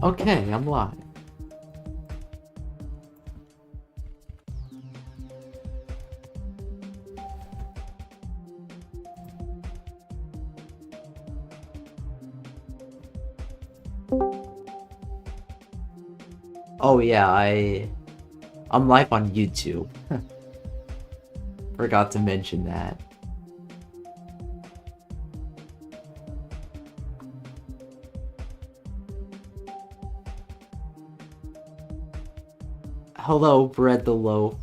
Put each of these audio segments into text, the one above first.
Okay, I'm live. Oh yeah, I'm live on YouTube. Forgot to mention that. Hello, Bread the Loaf.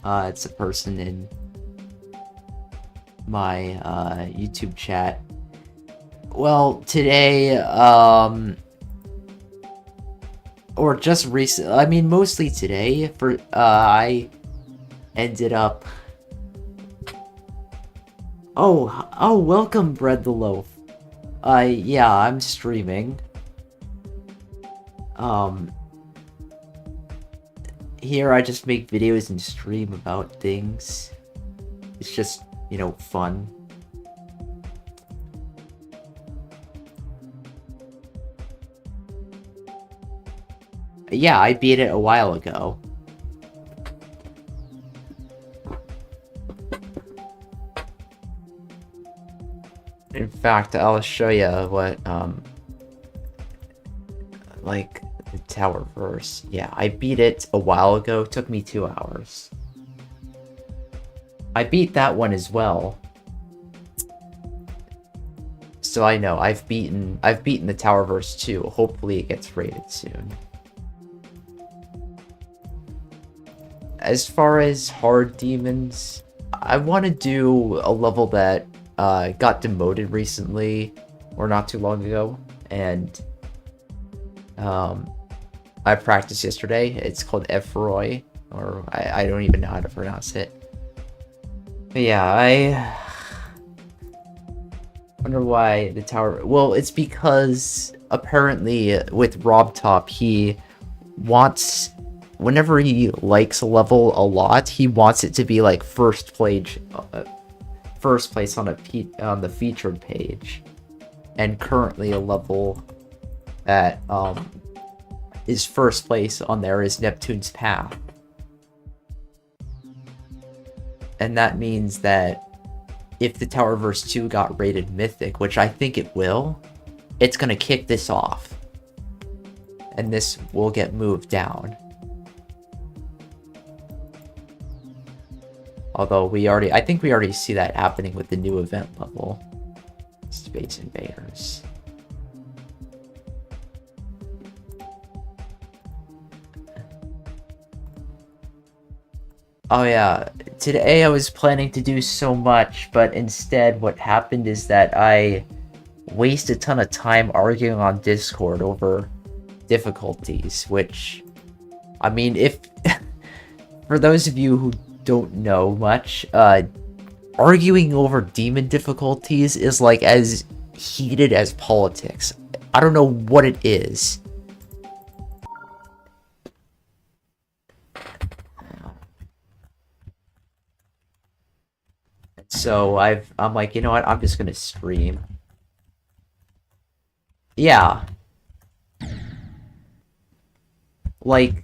It's a person in my YouTube chat. Well, today, or just recently, I mean, mostly today, I ended up. Oh, welcome, Bread the Loaf. Yeah, I'm streaming. Here I just make videos and stream about things. It's just, fun. Yeah, I beat it a while ago. In fact, I'll show you what, like, the Tower Verse. Yeah, I beat it a while ago. It took me 2 hours. I beat that one as well. So I know, I've beaten the Tower Verse too. Hopefully it gets rated soon. As far as hard demons, I want to do a level that got demoted recently, or not too long ago, and I practiced yesterday. It's called Efroy, or I don't even know how to pronounce it. But yeah, I wonder why the tower... Well, it's because apparently with RobTop, he wants... Whenever he likes a level a lot, he wants it to be like first place on the featured page. And currently a level that is first place on there is Neptune's Path. And that means that if the Tower Verse 2 got rated Mythic, which I think it will, it's gonna kick this off. And this will get moved down. Although I think we already see that happening with the new event level. Space Invaders. Oh yeah, today I was planning to do so much, but instead what happened is that I wasted a ton of time arguing on Discord over difficulties, which, I mean, if for those of you who don't know much, arguing over demon difficulties is like as heated as politics. I don't know what it is. So I'm like, you know what? I'm just gonna stream. Yeah. Like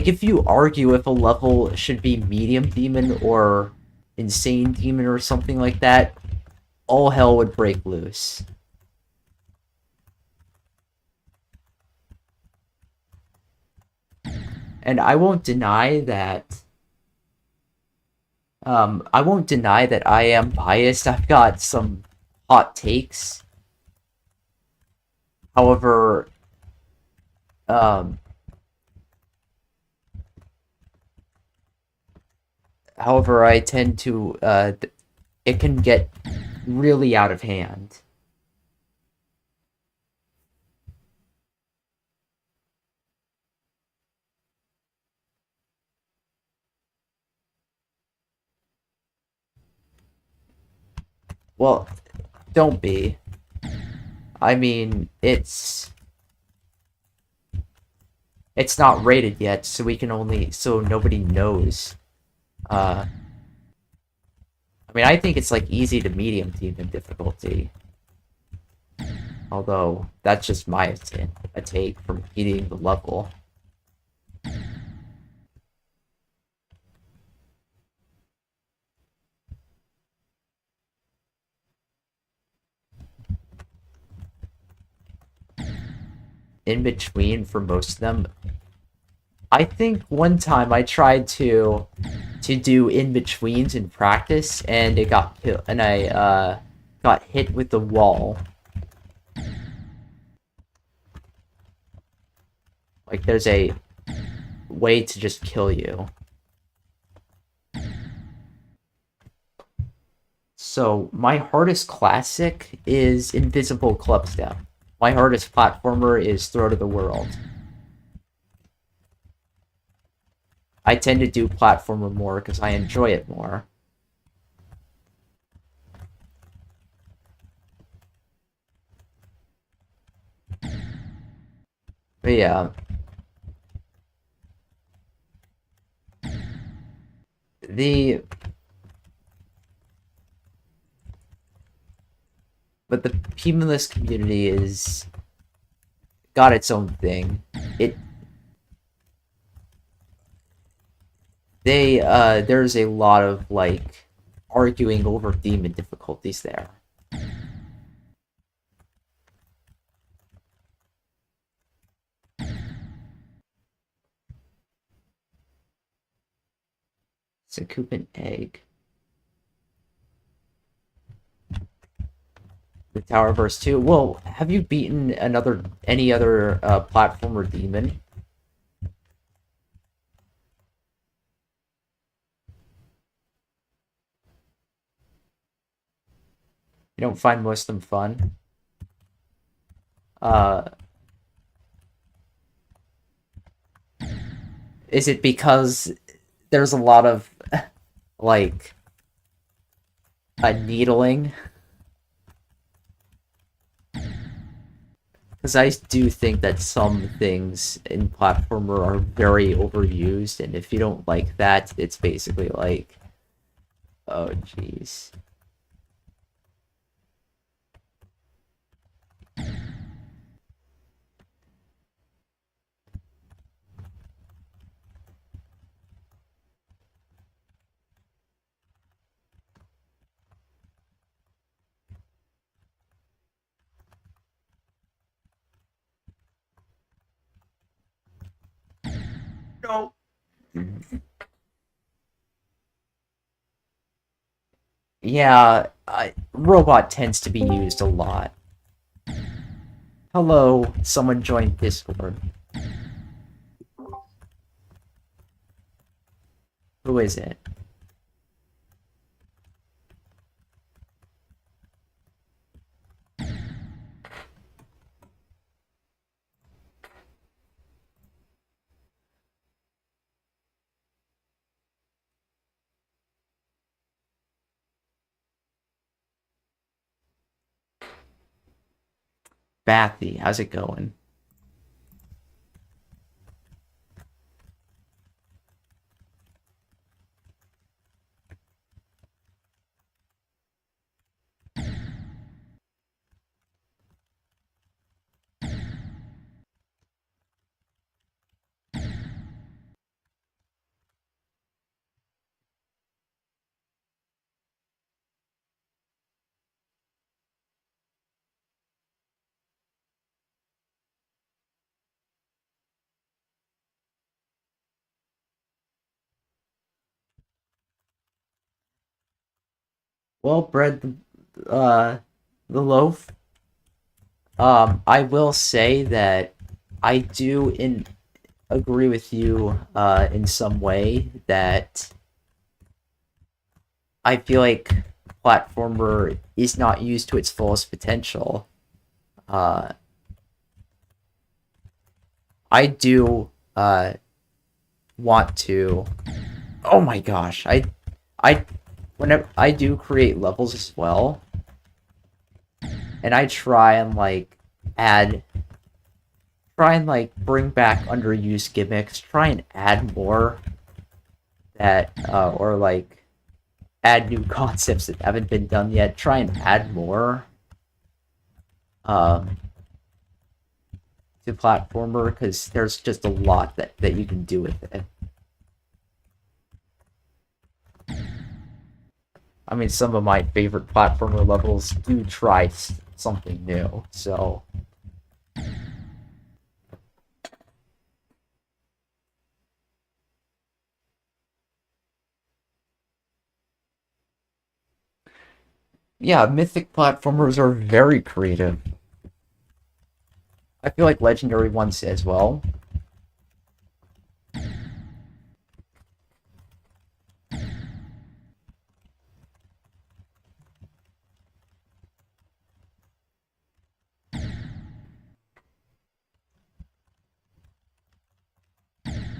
if you argue if a level should be medium demon or insane demon or something like that, all hell would break loose. And I won't deny that I am biased. I've got some hot takes. However, I tend to it can get really out of hand. Well, don't be. I mean, it's not rated yet, so nobody knows. I mean, I think it's like easy to medium demon difficulty. Although, that's just my take from beating the level. In between for most of them, I think one time I tried to do in betweens in practice, and it got and I got hit with the wall. Like there's a way to just kill you. So my hardest classic is Invisible Clubstep. My hardest platformer is Throw to the World. I tend to do platformer more because I enjoy it more. But yeah. But the Peemalist community is got its own thing. There's a lot of like arguing over demon difficulties there. It's a Coopin egg. The Towerverse 2. Well, have you beaten any other platformer demon? You don't find most of them fun? Is it because there's a lot of like a needling? Because I do think that some things in platformer are very overused, and if you don't like that, it's basically like, oh jeez. No. Yeah, robot tends to be used a lot. Hello, someone joined Discord. Who is it? Bathy, how's it going? Well, bread, the loaf. I will say that I do agree with you in some way that I feel like platformer is not used to its fullest potential. Uh, I do want to. Oh my gosh, I whenever I do create levels as well, and I try and like add, try and like bring back underused gimmicks, try and add more that or like add new concepts that haven't been done yet. Try and add more um, to platformer, because there's just a lot that you can do with it. I mean, some of my favorite platformer levels do try something new, so... Yeah, mythic platformers are very creative. I feel like legendary ones as well.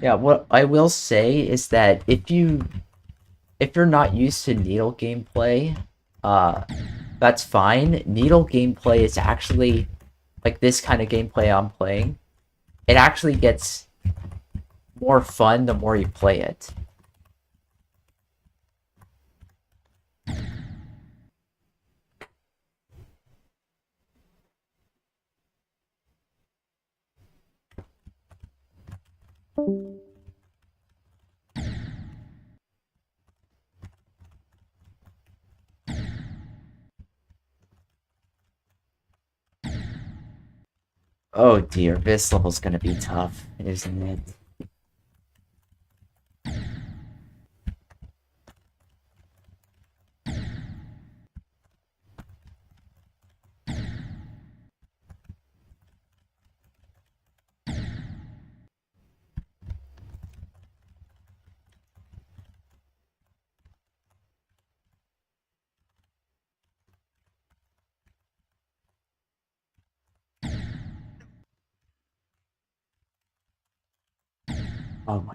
Yeah, what I will say is that if you're not used to needle gameplay, uh, that's fine. Needle gameplay is actually like this kind of gameplay I'm playing. It actually gets more fun the more you play it. Oh dear, this level's gonna be tough, isn't it? Oh my.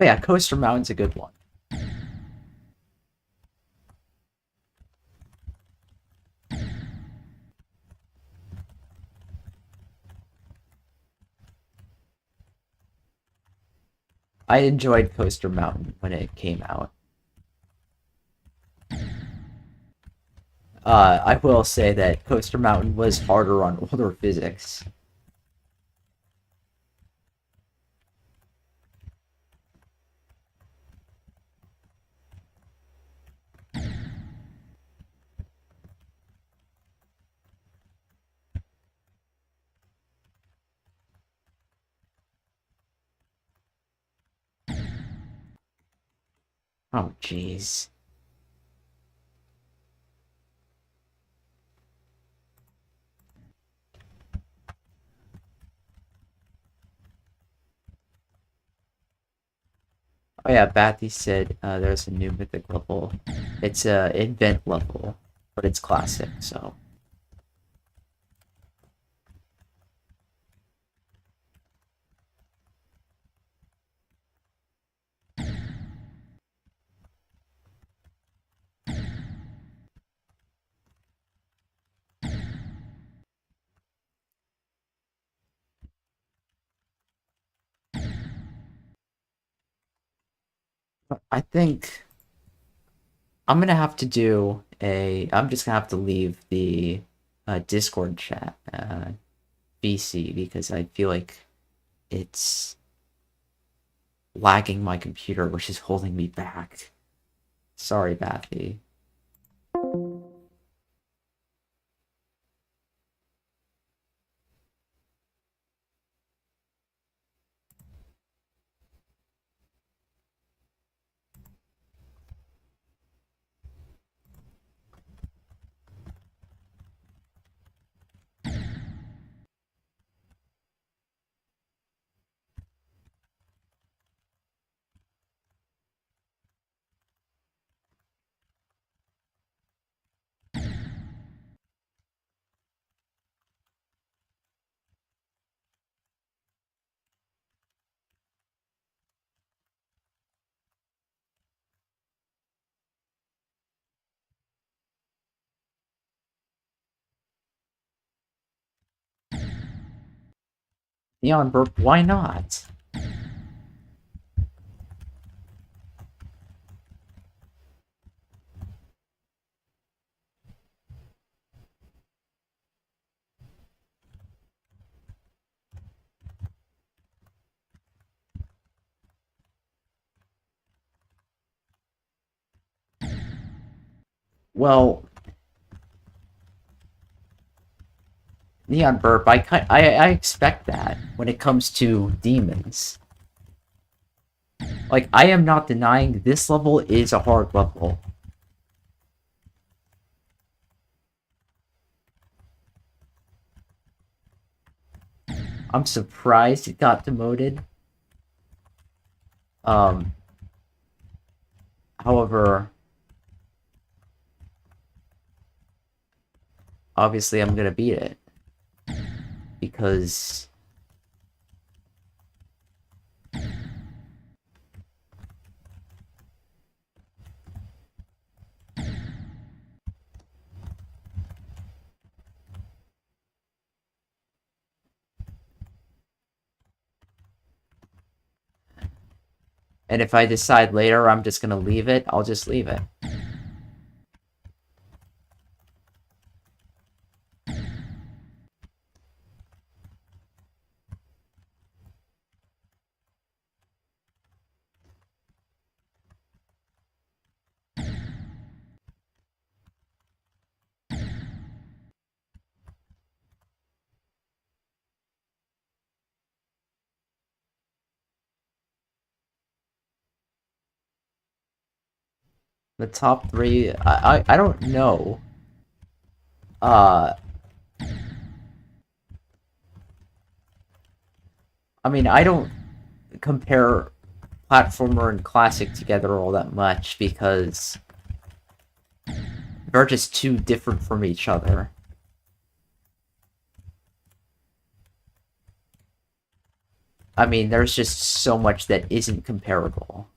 Oh yeah, Coaster Mountain's a good one. I enjoyed Coaster Mountain when it came out. I will say that Coaster Mountain was harder on older physics. Oh jeez. Oh yeah, Bathy said there's a new mythic level. It's a invent level, but it's classic, so... I think I'm gonna have to do a. I'm just gonna have to leave the Discord chat VC because I feel like it's lagging my computer, which is holding me back. Sorry, Bathy. Neon Burp, why not? Well, Neon Burp, I expect that when it comes to demons. Like, I am not denying this level is a hard level. I'm surprised it got demoted. Um, However, obviously I'm gonna beat it. Because... And if I decide later I'm just gonna leave it, I'll just leave it. The top three, I don't know. Uh, I mean, I don't compare platformer and classic together all that much because they're just too different from each other. I mean, there's just so much that isn't comparable.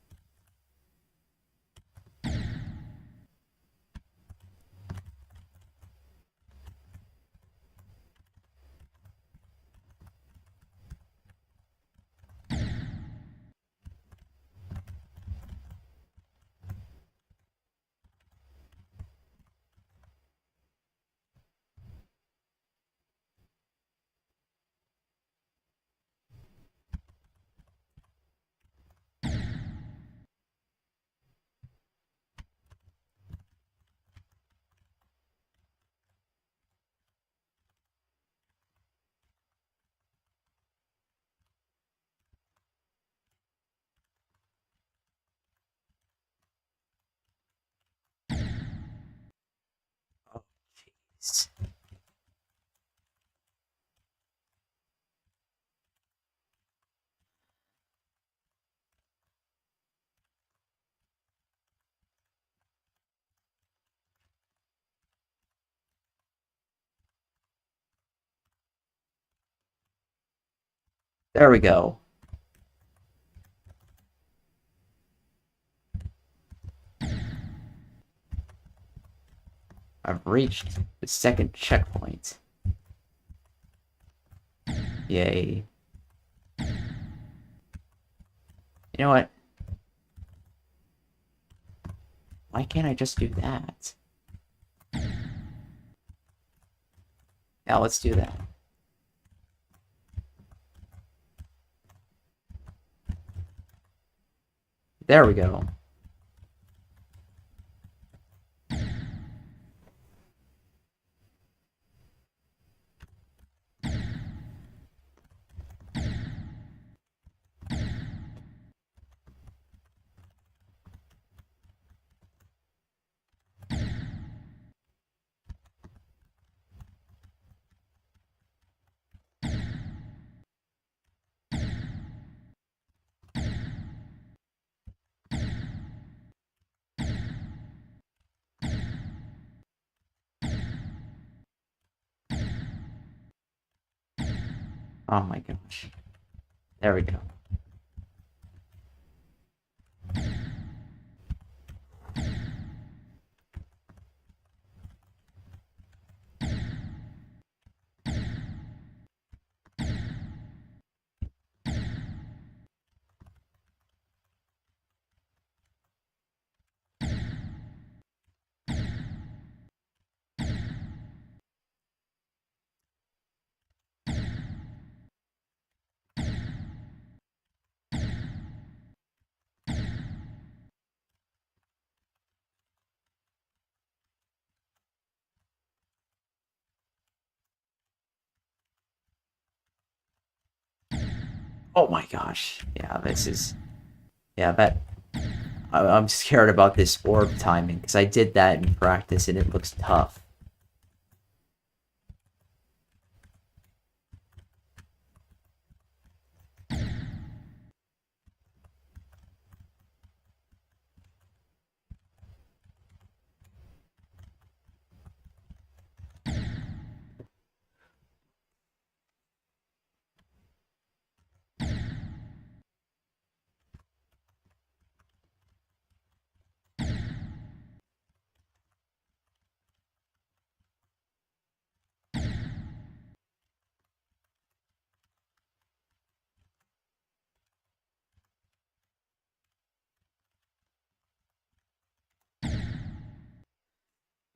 Oh, jeez. There we go. I've reached the second checkpoint. Yay. You know what? Why can't I just do that? Yeah, let's do that. There we go. Oh my gosh. There we go. Oh my gosh. Yeah, this is... Yeah, that... I'm scared about this orb timing, because I did that in practice and it looks tough.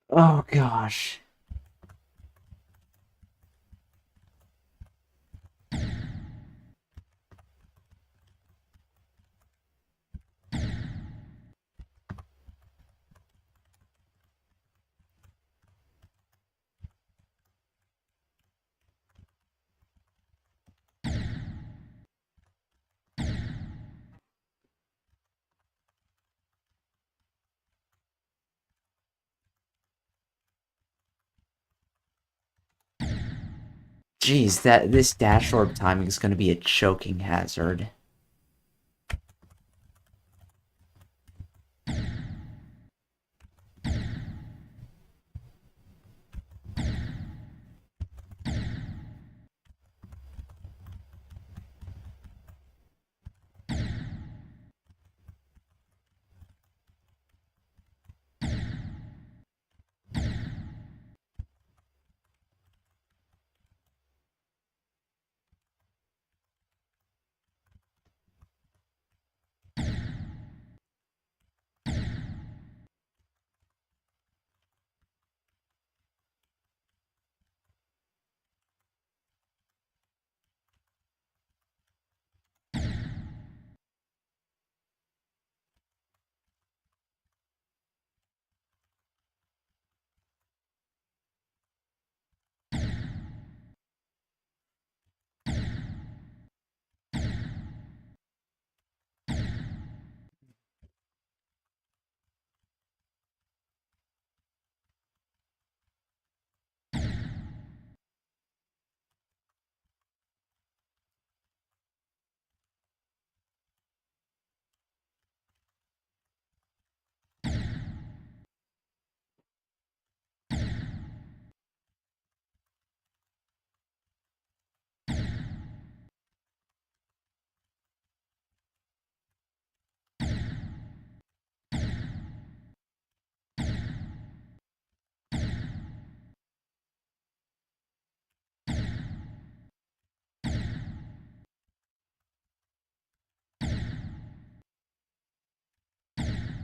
Oh gosh. Jeez, this dash orb timing is going to be a choking hazard.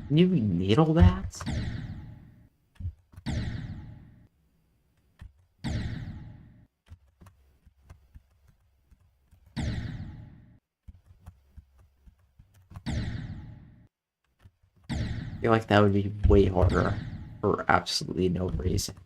Can you needle that? I feel like that would be way harder for absolutely no reason.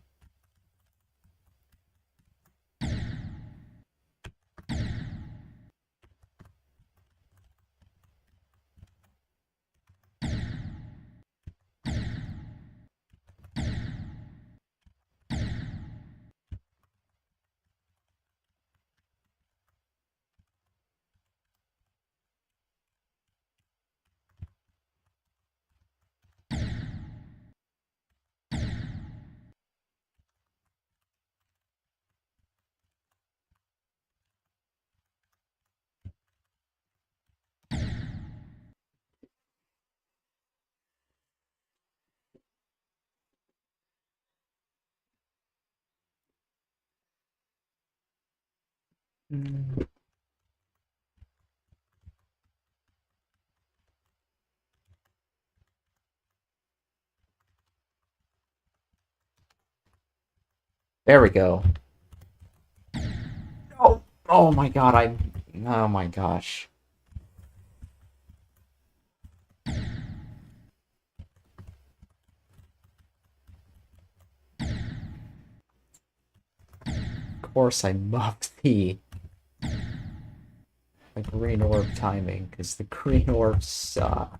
Mm. There we go. Oh, oh my god, oh my gosh. Of course I muffed the... Like, green orb timing, because the green orbs suck.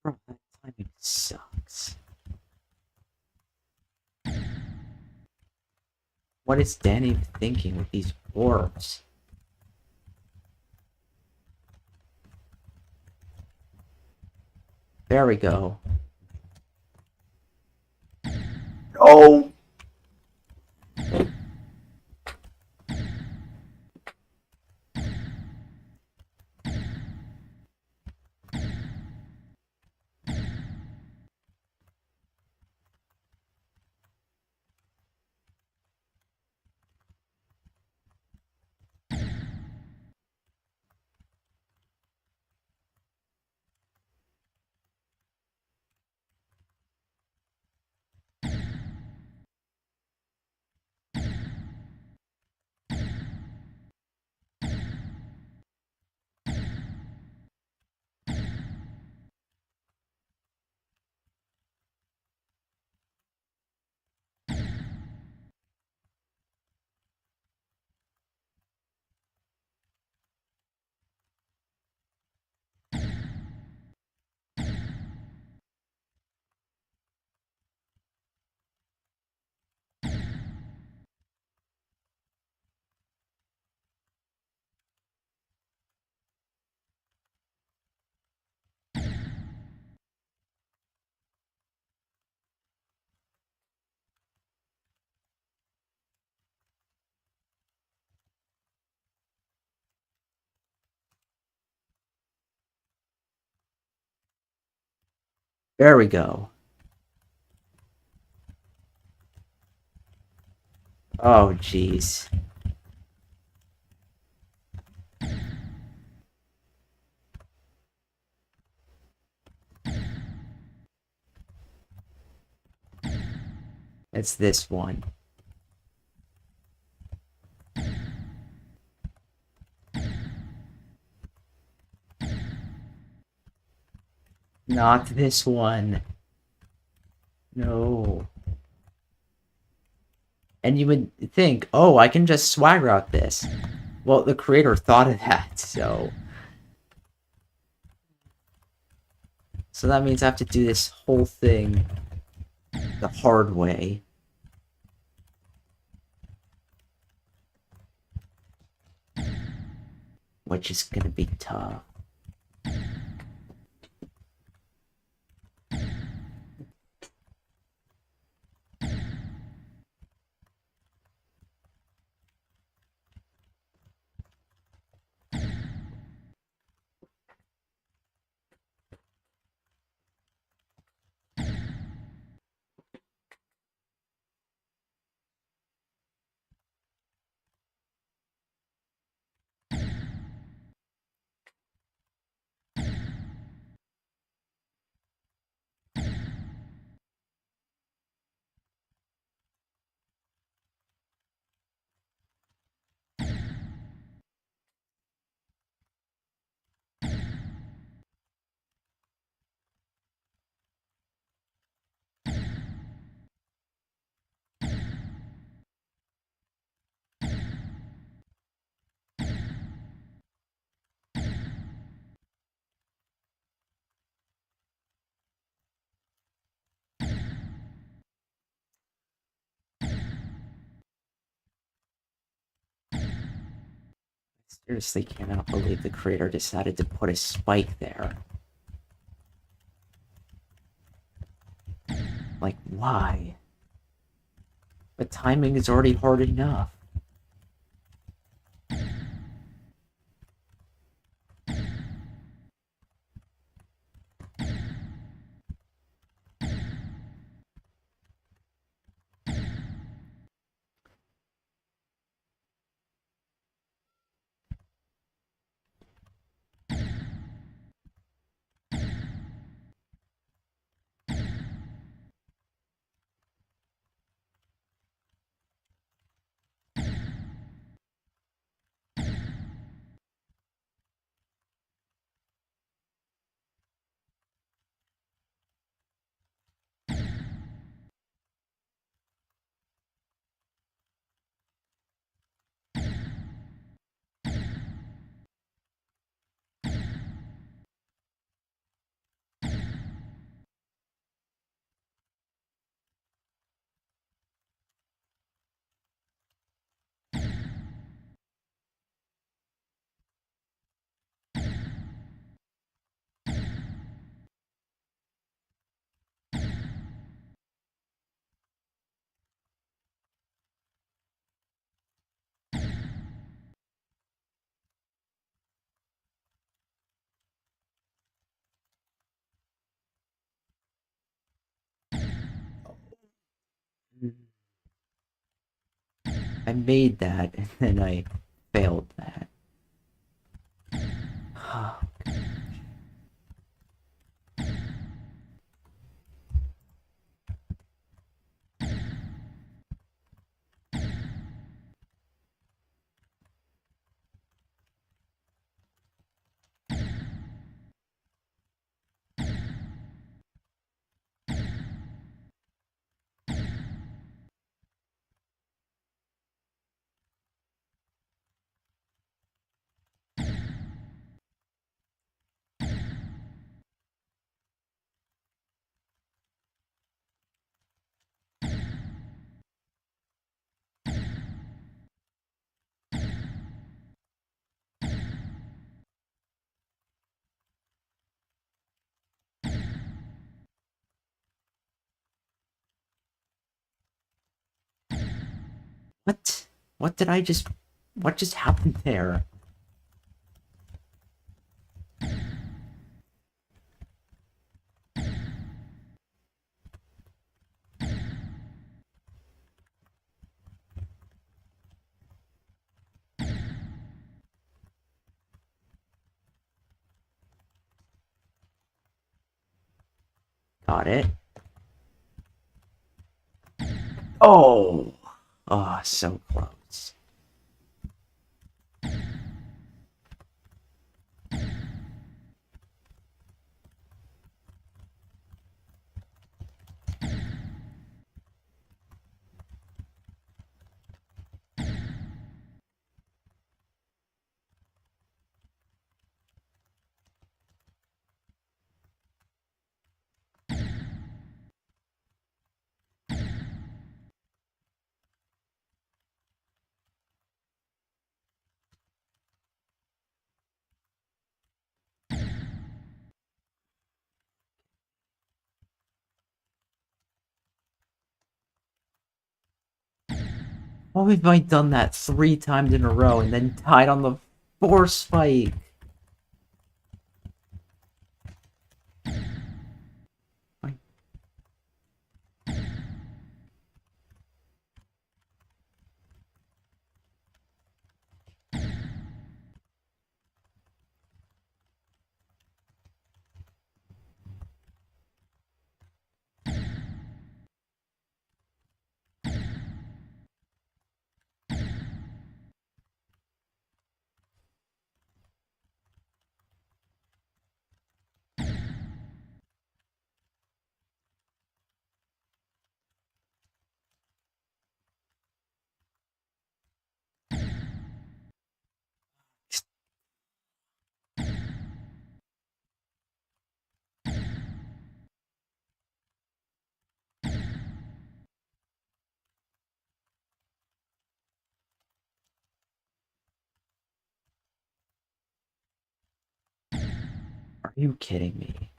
Bro, that timing sucks. What is Danny thinking with these orbs? There we go. Oh! There we go. Oh, jeez. It's this one. Not this one. No. And you would think, oh, I can just swagger out this. Well, the creator thought of that, so... So that means I have to do this whole thing the hard way. Which is gonna be tough. Seriously cannot believe the creator decided to put a spike there. Like, why? The timing is already hard enough. I made that, and then I failed that. What? What did I just... What just happened there? Got it. Oh! Oh, so close. Why have I done that 3 times in a row and then died on the 4th spike? you kidding me?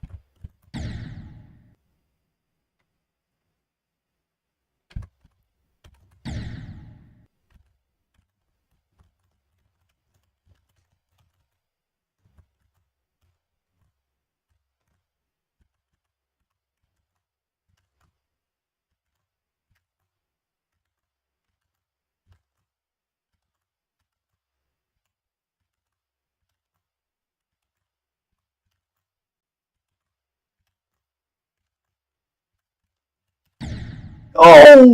Oh,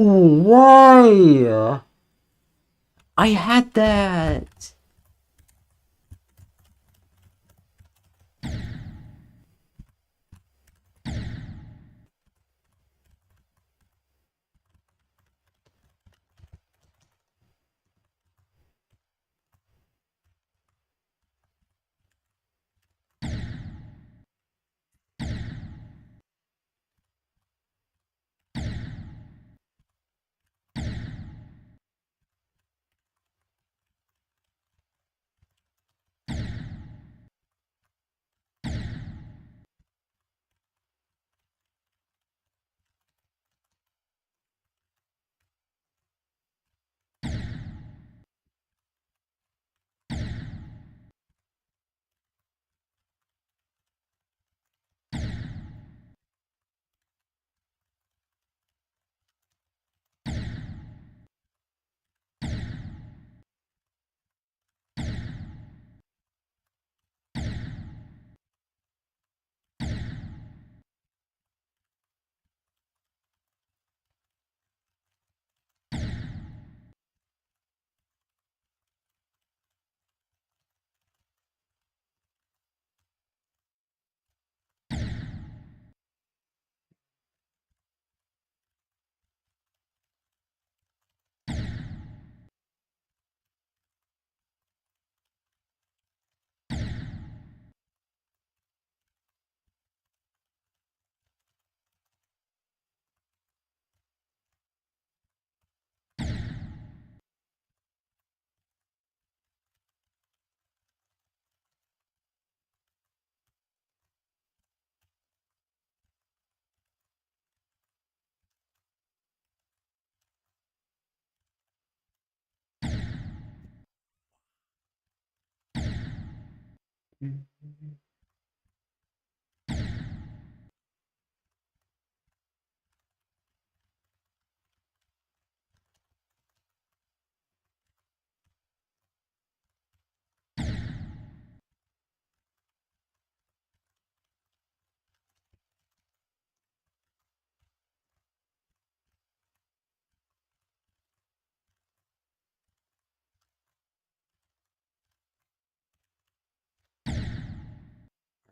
why? I had that.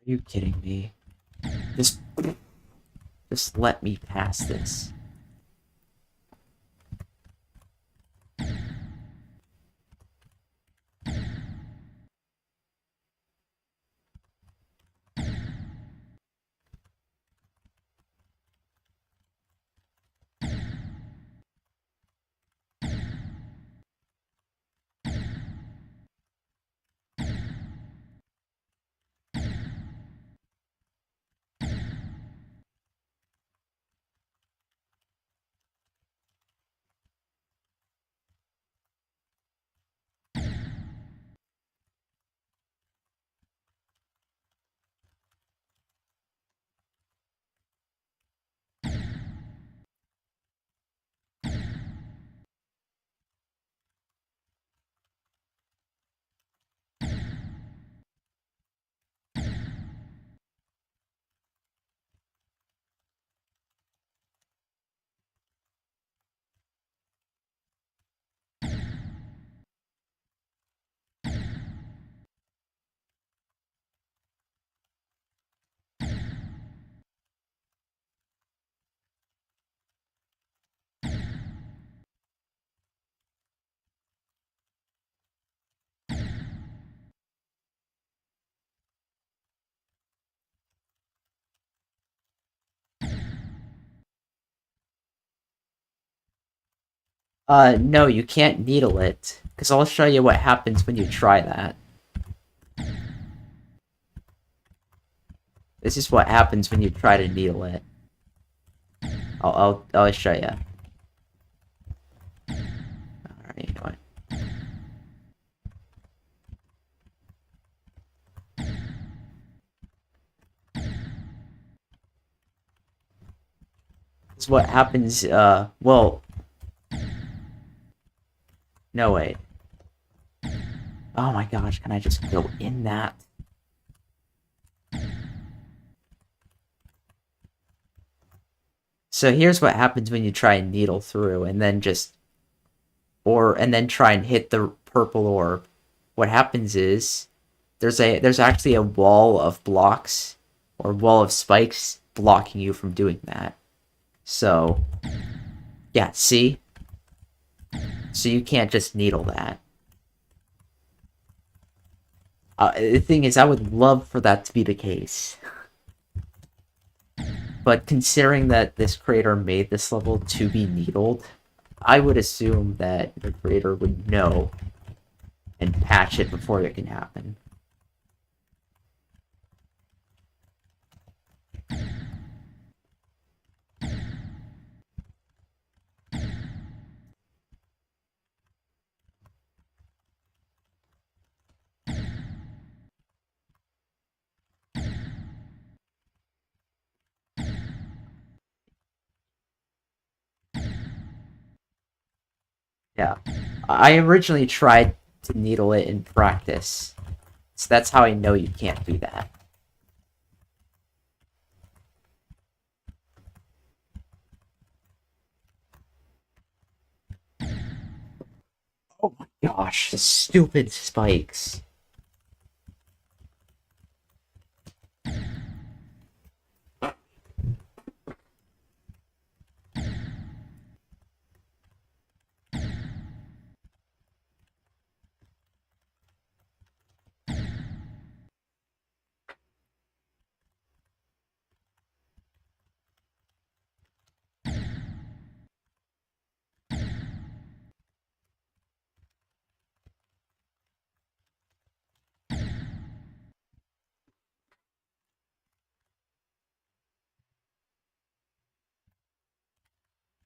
Are you kidding me? Just, just let me pass this. No, you can't needle it, because I'll show you what happens when you try that. This is what happens when you try to needle it. I'll show you. Alright, what? This is what happens, well... No, wait. Oh my gosh, can I just go in that? So here's what happens when you try and needle through and then just... and then try and hit the purple orb. What happens is... There's actually a wall of blocks, or wall of spikes, blocking you from doing that. So... Yeah, see? So you can't just needle that. The thing is, I would love for that to be the case. But considering that this creator made this level to be needled, I would assume that the creator would know and patch it before it can happen. Yeah. I originally tried to needle it in practice. So that's how I know you can't do that. Oh my gosh, the stupid spikes.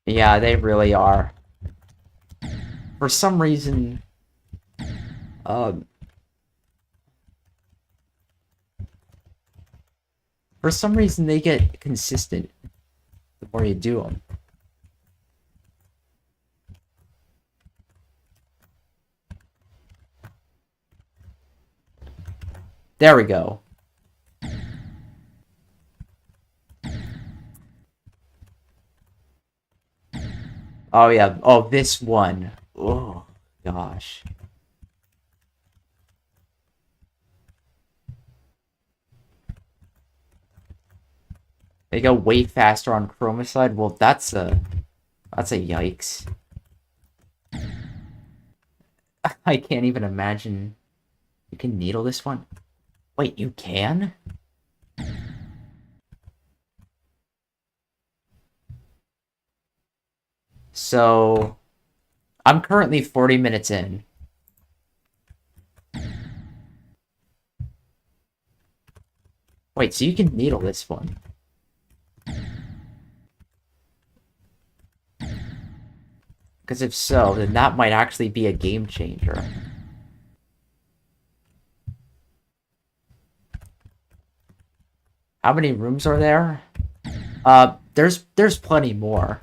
Yeah, they really are. For some reason, um, they get consistent the more you do them. There we go. Oh yeah, oh this one. Oh gosh. They go way faster on Chromicide. Well, that's a yikes. I can't even imagine. You can needle this one? Wait, you can? So, I'm currently 40 minutes in. Wait, so you can needle this one? Because if so, then that might actually be a game changer. How many rooms are there? There's plenty more.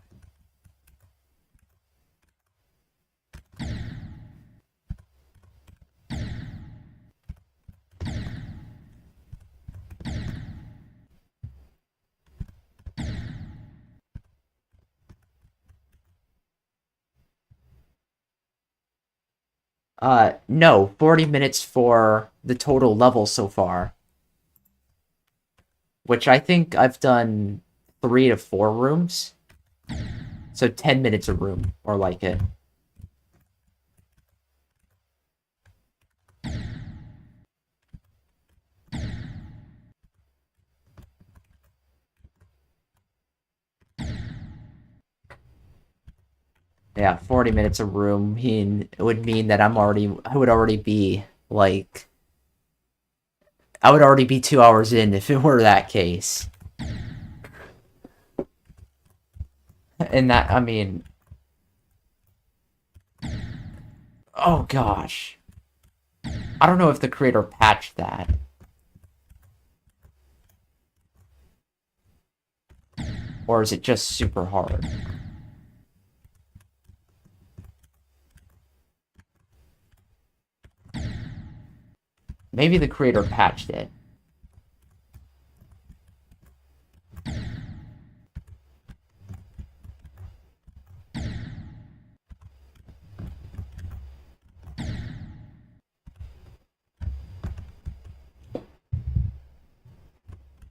No, 40 minutes for the total level so far. Which I think I've done 3 to 4 rooms. So 10 minutes a room, or like it. Yeah, 40 minutes a room it would mean that I would already be like I would already be 2 hours in if it were that case. And that, I mean... Oh gosh. I don't know if the creator patched that. Or is it just super hard? Maybe the creator patched it.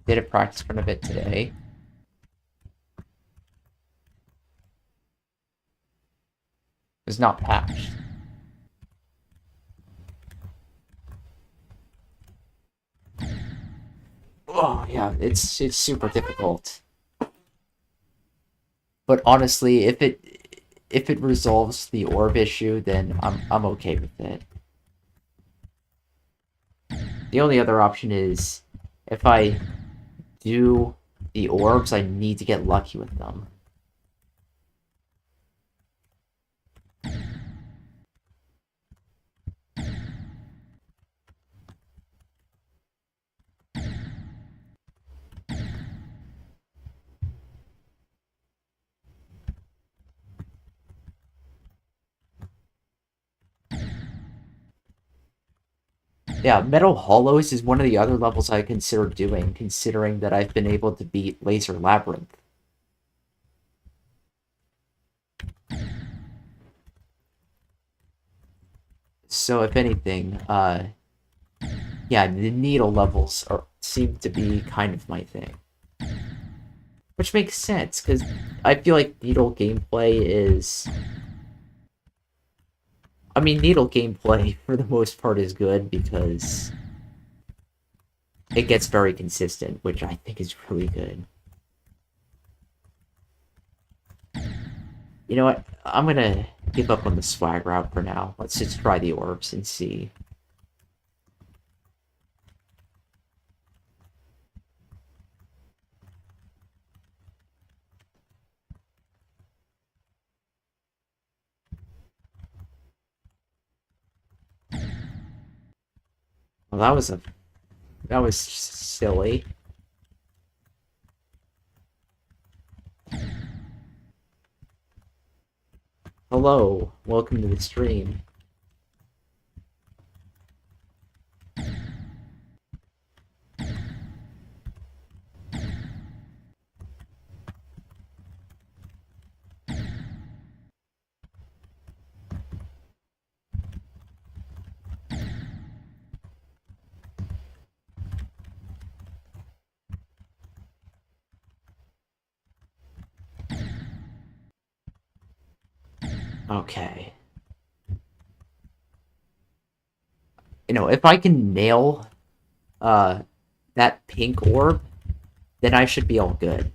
Did it practice in front of it today? It was not patched. Oh yeah, it's super difficult. But honestly, if it resolves the orb issue, then I'm okay with it. The only other option is if I do the orbs, I need to get lucky with them. Yeah, Metal Hollows is one of the other levels I consider doing, considering that I've been able to beat Laser Labyrinth. So if anything, yeah, the needle levels seem to be kind of my thing. Which makes sense, because I feel like needle gameplay is... I mean, needle gameplay, for the most part, is good, because it gets very consistent, which I think is really good. You know what? I'm gonna give up on the swag route for now. Let's just try the orbs and see. Well, that was silly. Hello, welcome to the stream. Okay. You know, if I can nail that pink orb, then I should be all good.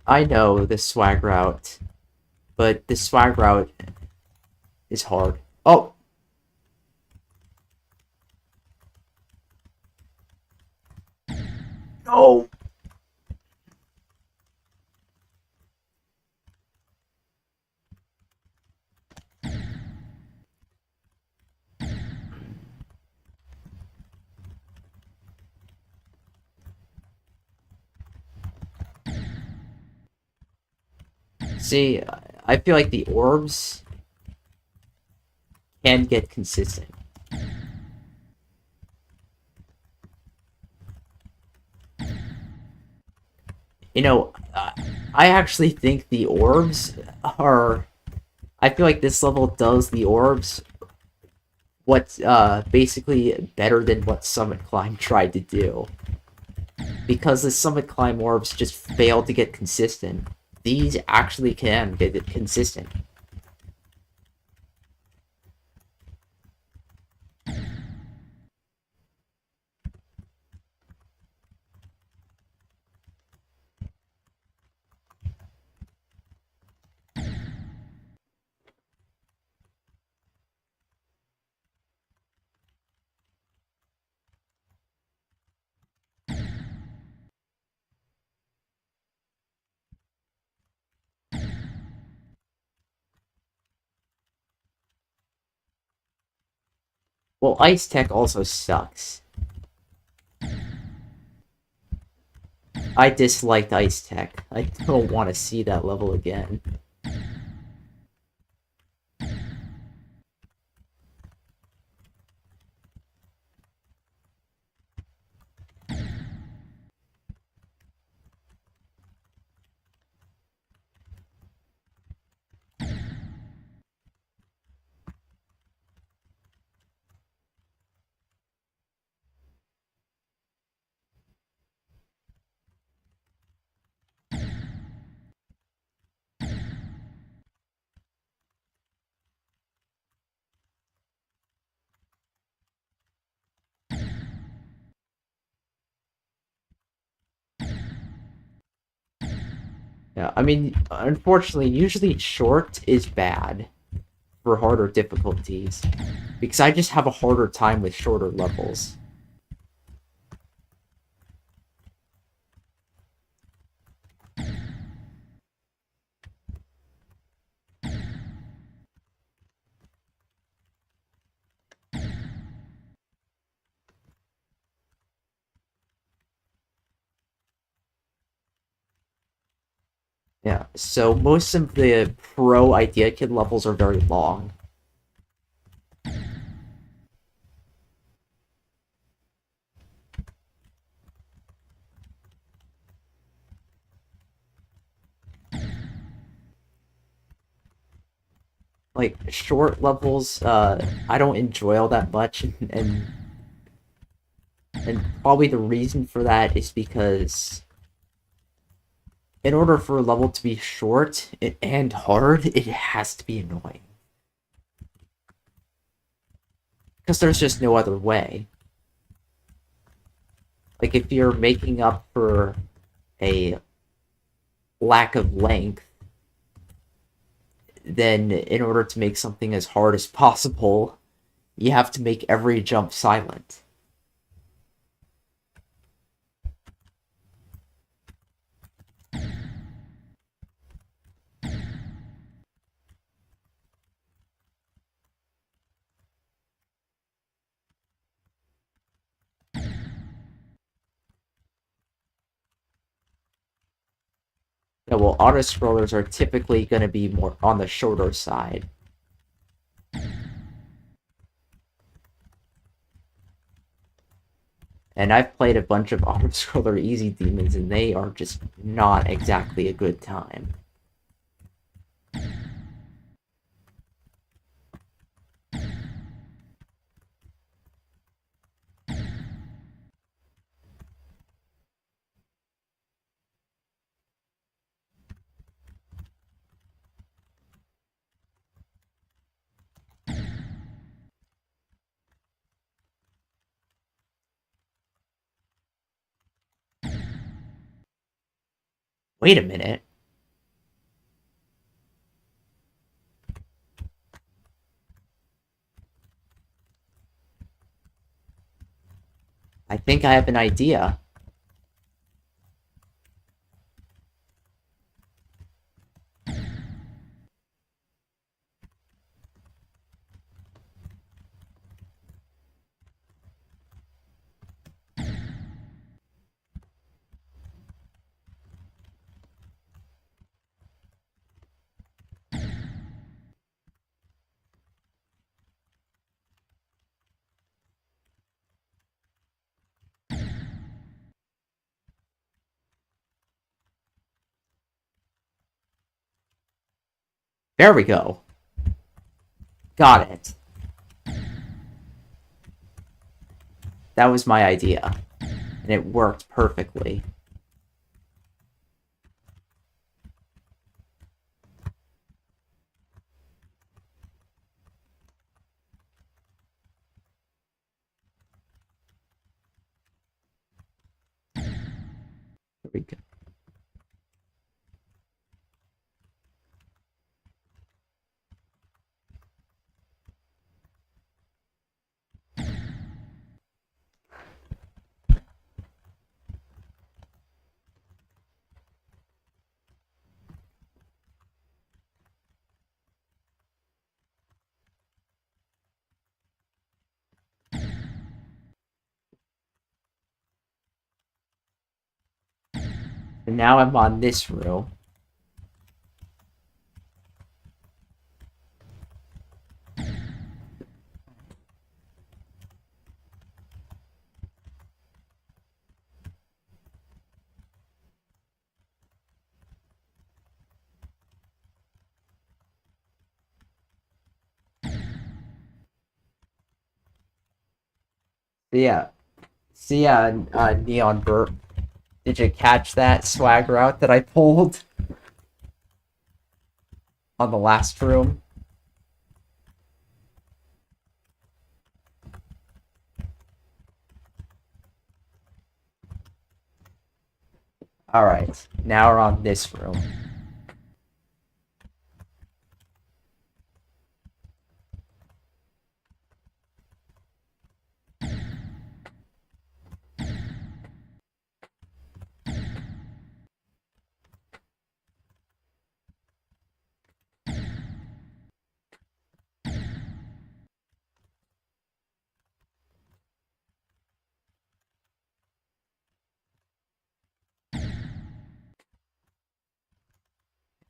I know the swag route, but the swag route is hard. Oh! No! See, I feel like the orbs can get consistent. You know, I actually think the orbs are... I feel like this level does the orbs what's basically better than what Summit Climb tried to do. Because the Summit Climb orbs just failed to get consistent. These actually can get it consistent. Well, Ice Tech also sucks. I disliked Ice Tech. I don't want to see that level again. Yeah, I mean, unfortunately, usually short is bad for harder difficulties because I just have a harder time with shorter levels. Yeah, so most of the pro Idea Kid levels are very long. Like short levels, I don't enjoy all that much, and probably the reason for that is because in order for a level to be short and hard, it has to be annoying. Because there's just no other way. Like, if you're making up for a lack of length, then in order to make something as hard as possible, you have to make every jump silent. Yeah, well, auto scrollers are typically going to be more on the shorter side. And I've played a bunch of auto scroller easy demons, and they are just not exactly a good time. Wait a minute. I think I have an idea. There we go. Got it. That was my idea. And it worked perfectly. There we go. And now I'm on this room. Yeah. See, Neon Burp. Did you catch that swag route that I pulled on the last room? Alright, now we're on this room.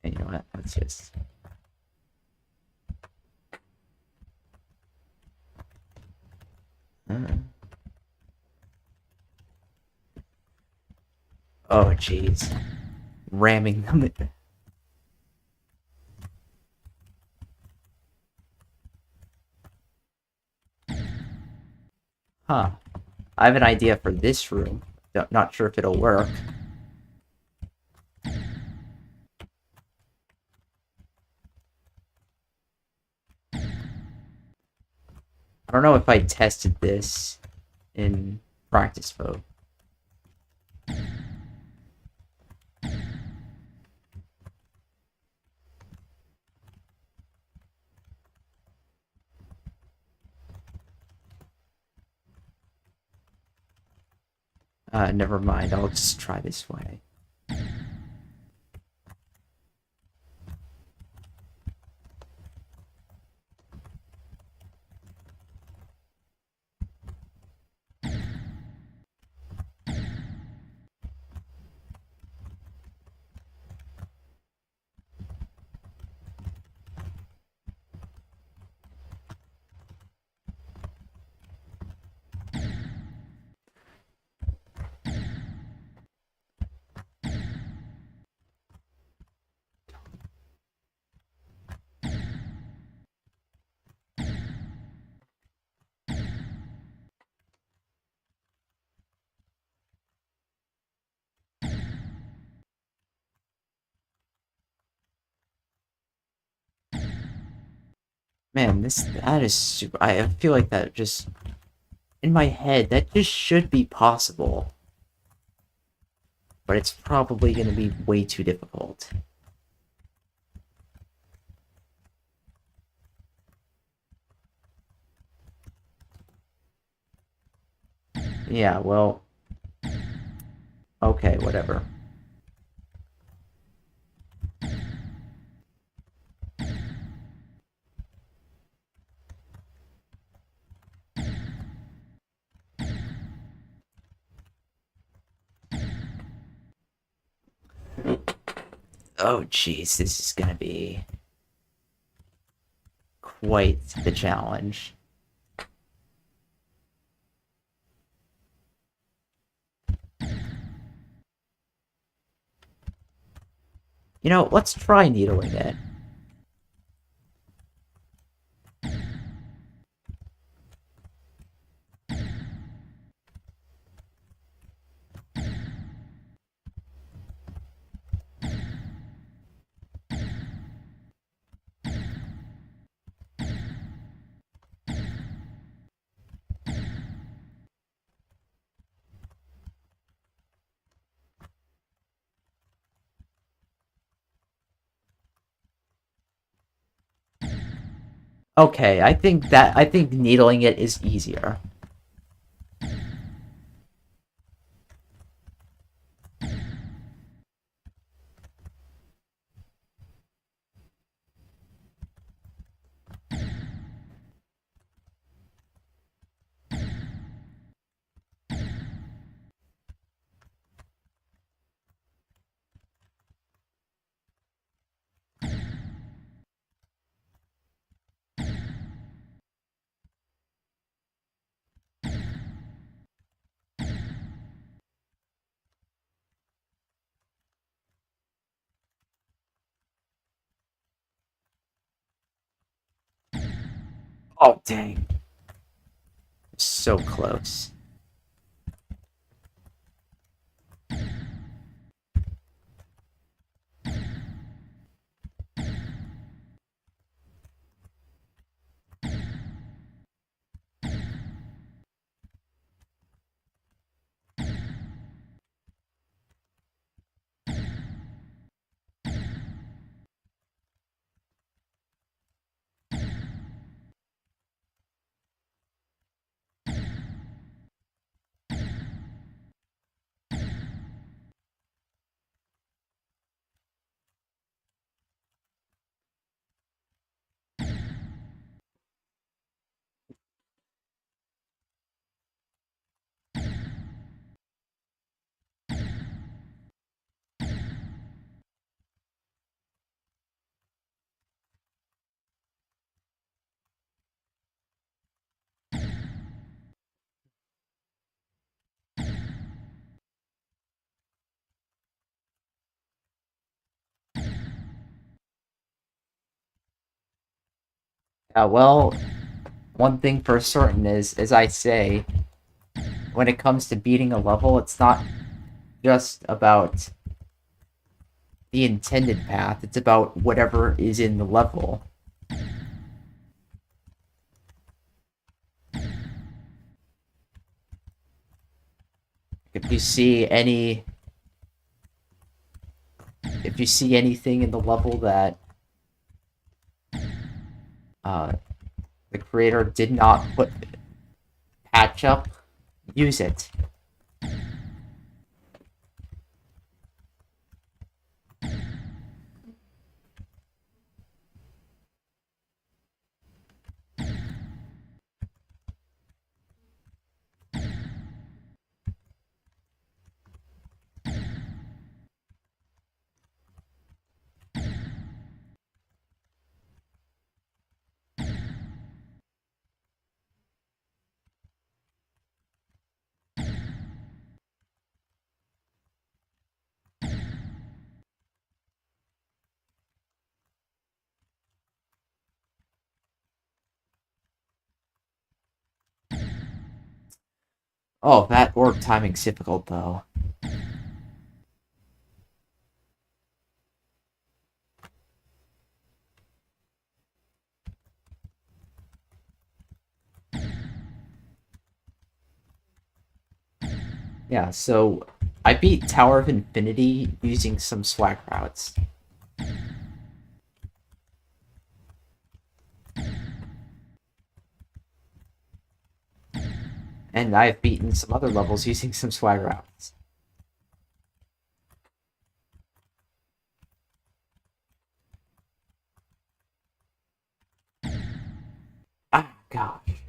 And you know what? Let's just... Oh, jeez. Ramming them. Huh. I have an idea for this room. Not sure if it'll work. I don't know if I tested this in practice mode. Never mind. I'll just try this way. Man, that is super. I feel like that just in my head that just should be possible, but it's probably going to be way too difficult. Yeah, well, okay, whatever. Oh, jeez, this is gonna be quite the challenge. You know, let's try needling it. Okay, I think needling it is easier. Oh, dang. So close. Well, one thing for certain is, as I say, when it comes to beating a level, it's not just about the intended path, it's about whatever is in the level. If you see any if you see anything in the level that uh, the creator did not put patch up, use it. Oh, that orb timing's difficult though. Yeah, so I beat Tower of Infinity using some swag routes. And I've beaten some other levels using some swag routes. Ah, gosh.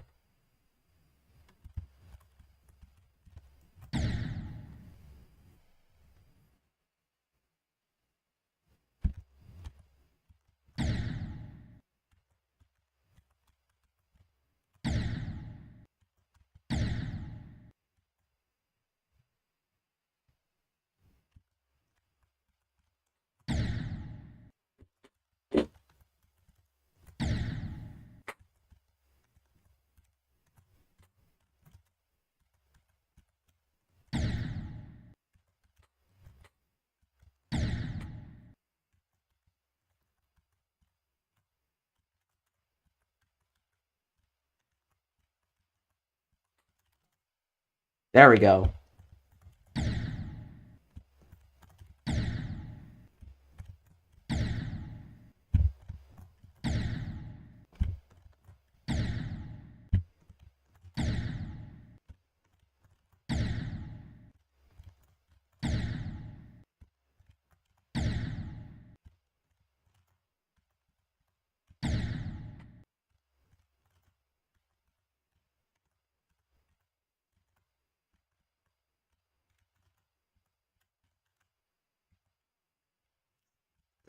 There we go.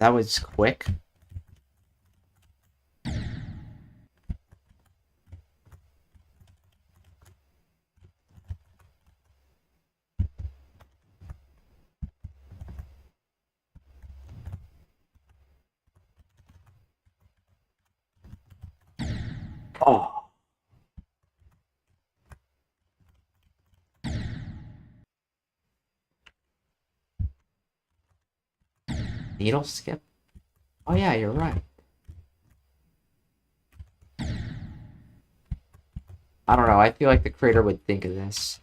That was quick. Oh. Needle skip? Oh yeah, you're right. I don't know, I feel like the creator would think of this.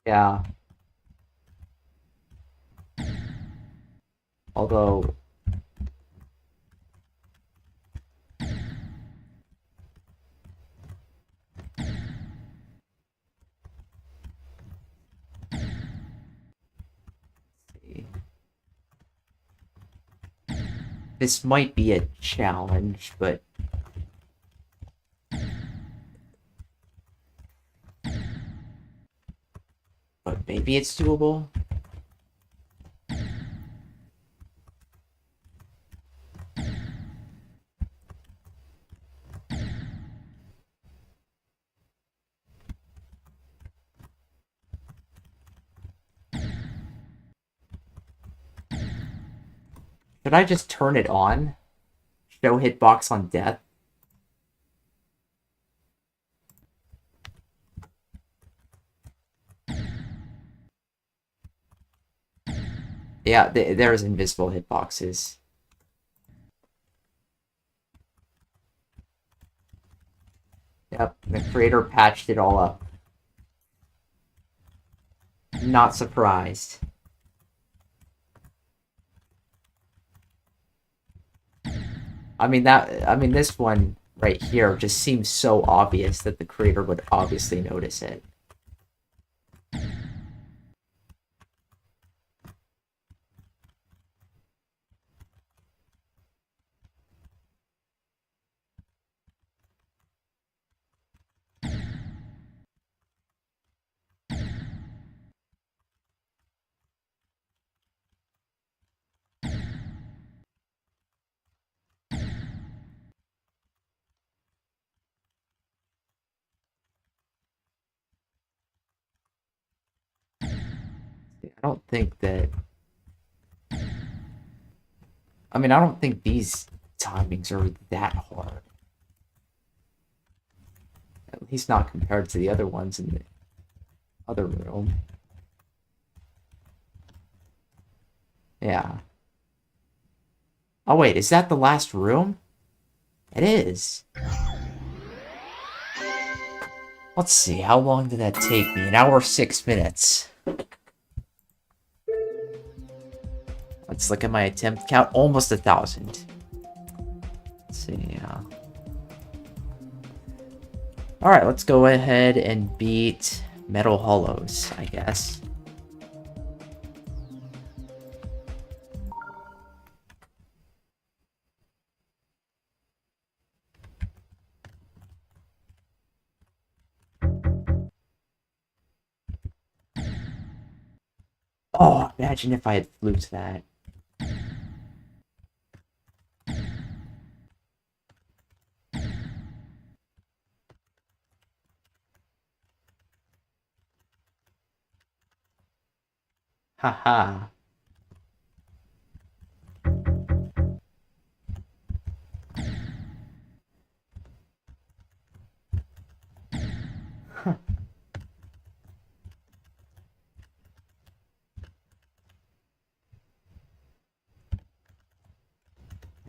Yeah. Although... This might be a challenge, but... But maybe it's doable? Should I just turn it on? Show hitbox on death? Yeah, there's invisible hitboxes. Yep, the creator patched it all up. Not surprised. I mean, this one right here just seems so obvious that the creator would obviously notice it. I don't think that... I mean, I don't think these timings are that hard. At least not compared to the other ones in the other room. Yeah. Oh wait, is that the last room? It is. Let's see, how long did that take me? 1 hour 6 minutes. Let's look at my attempt count. Almost 1,000. Let's see, Alright, let's go ahead and beat Metal Hollows, I guess. Oh, imagine if I had fluked that. Haha.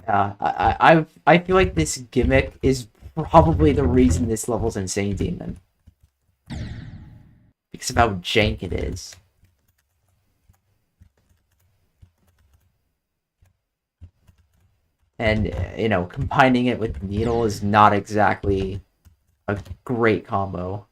Yeah, I feel like this gimmick is probably the reason this level's Insane Demon. Because of how jank it is. And, you know, combining it with Needle is not exactly a great combo.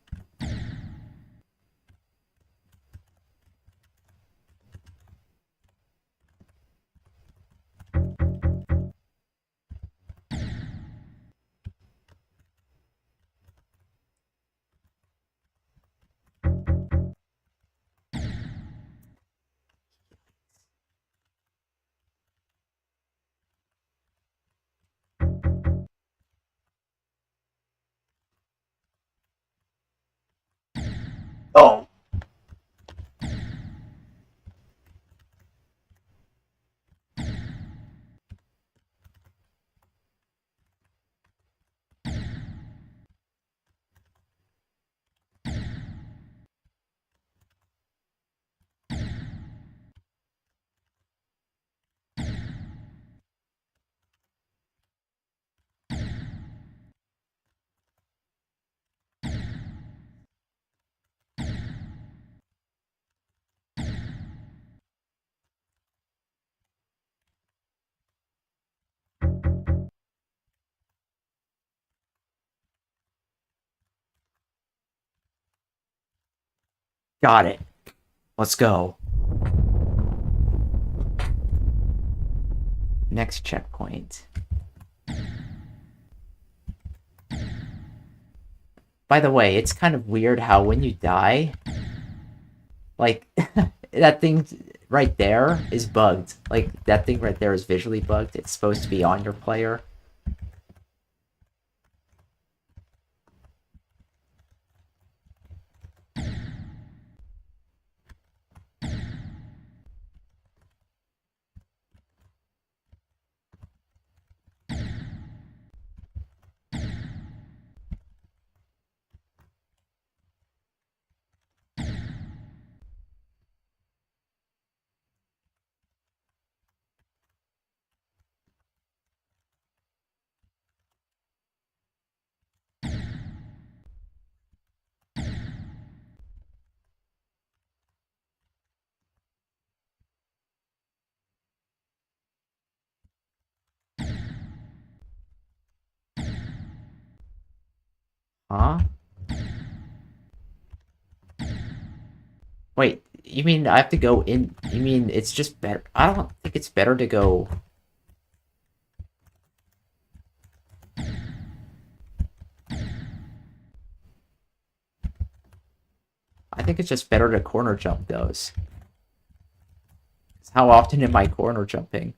Got it. Let's go. Next checkpoint. By the way, it's kind of weird how when you die, like, that thing right there is bugged. Like, that thing right there is visually bugged. It's supposed to be on your player. Huh? Wait, you mean I have to go in? You mean it's just better? I don't think it's better to go. I think it's just better to corner jump those. How often am I corner jumping?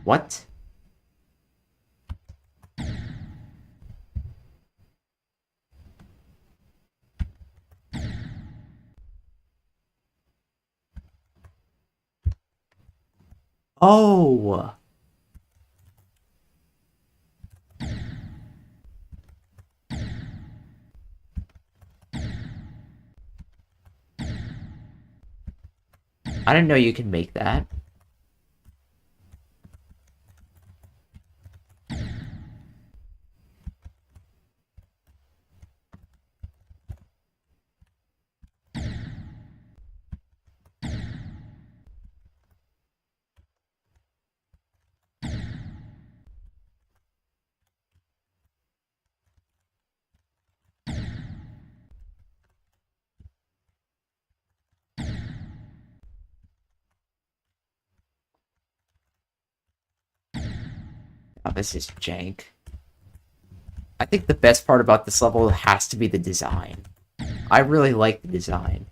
What? Oh! I didn't know you can make that. Oh, this is jank. I think the best part about this level has to be the design. I really like the design.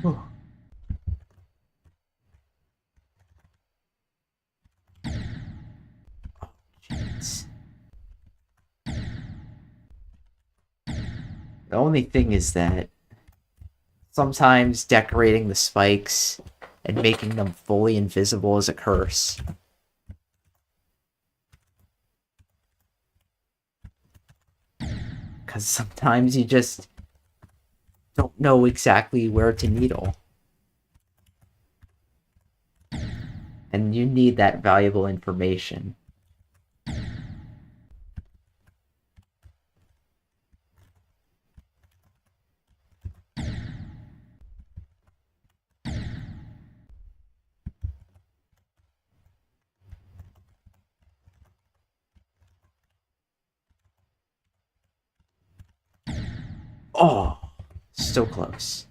Whew. Jeez. The only thing is that sometimes decorating the spikes and making them fully invisible is a curse. Because sometimes you just don't know exactly where to needle. And you need that valuable information. Oh, so close.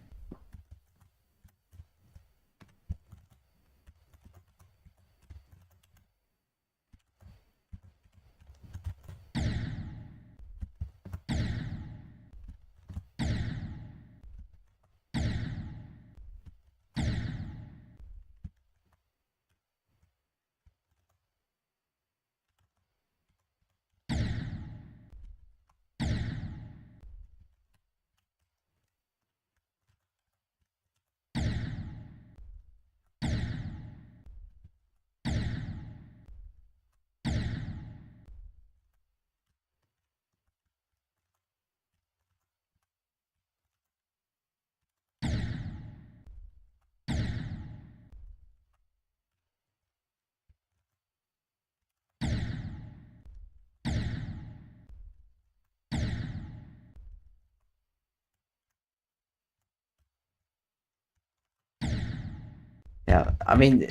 Yeah, I mean,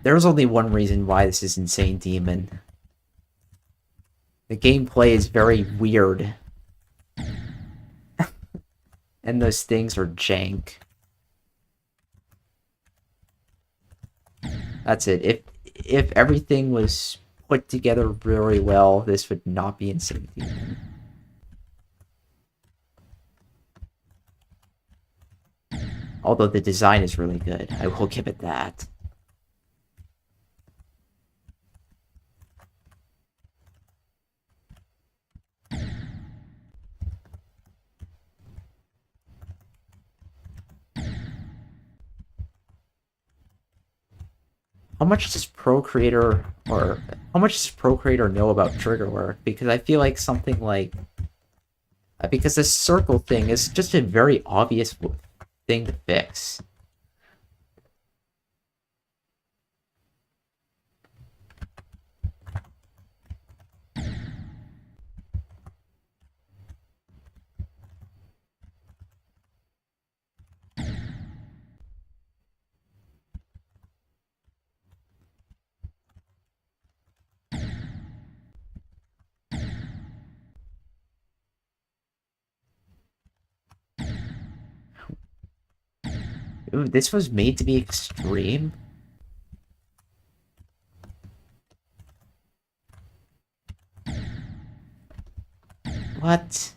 there's only one reason why this is Insane Demon. The gameplay is very weird. And those things are jank. That's it. If everything was put together very well, this would not be Insane Demon. Although the design is really good. I will give it that. How much does Procreator know about trigger work? Because I feel like something like because this circle thing is just a very obvious thing to fix. Ooh, this was made to be extreme? What?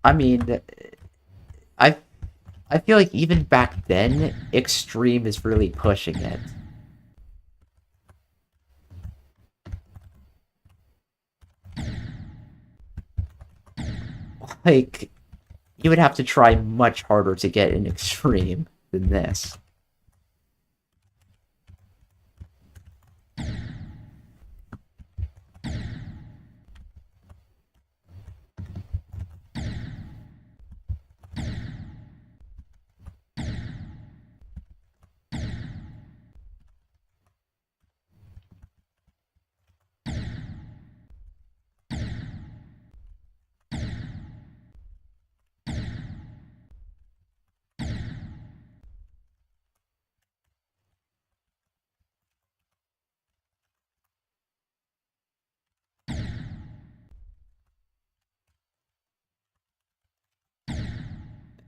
I mean, I I feel like even back then, extreme is really pushing it. Like, you would have to try much harder to get an extreme than this.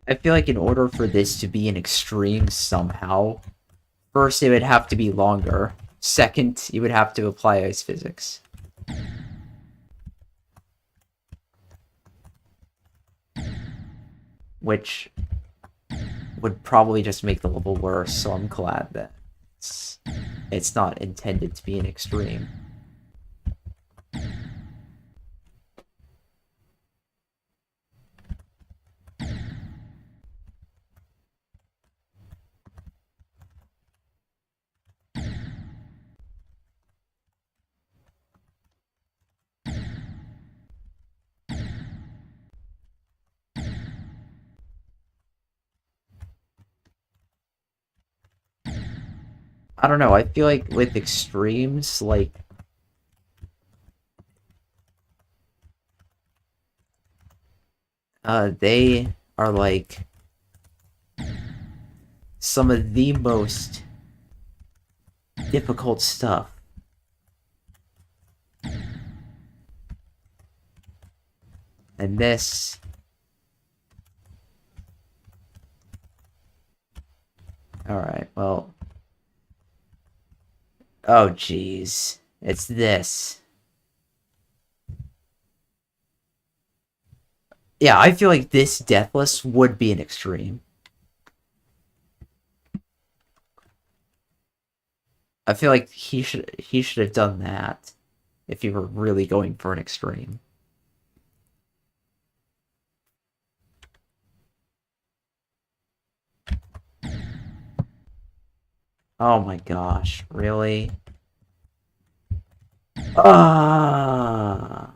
I feel like in order for this to be an extreme somehow, first it would have to be longer. Second, you would have to apply ice physics. Which would probably just make the level worse, so I'm glad that it's not intended to be an extreme. I don't know, I feel like with extremes, like... they are like... some of the most difficult stuff And this... Alright, well... Oh, jeez. It's this. Yeah, I feel like this Deathless would be an extreme. I feel like he should have done that if you were really going for an extreme. Oh my gosh, really? Ah.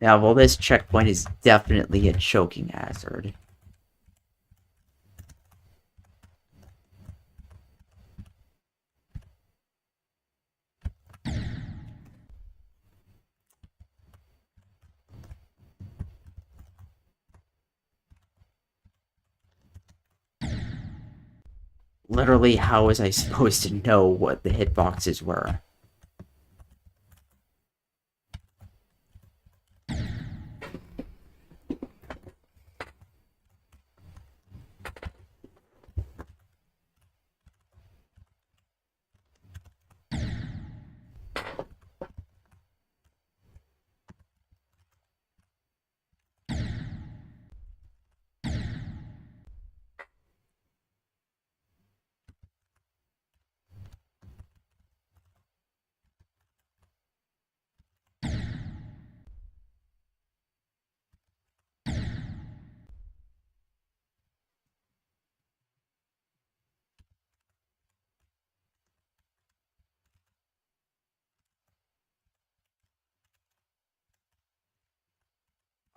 Yeah, well, this checkpoint is definitely a choking hazard. Literally, how was I supposed to know what the hitboxes were?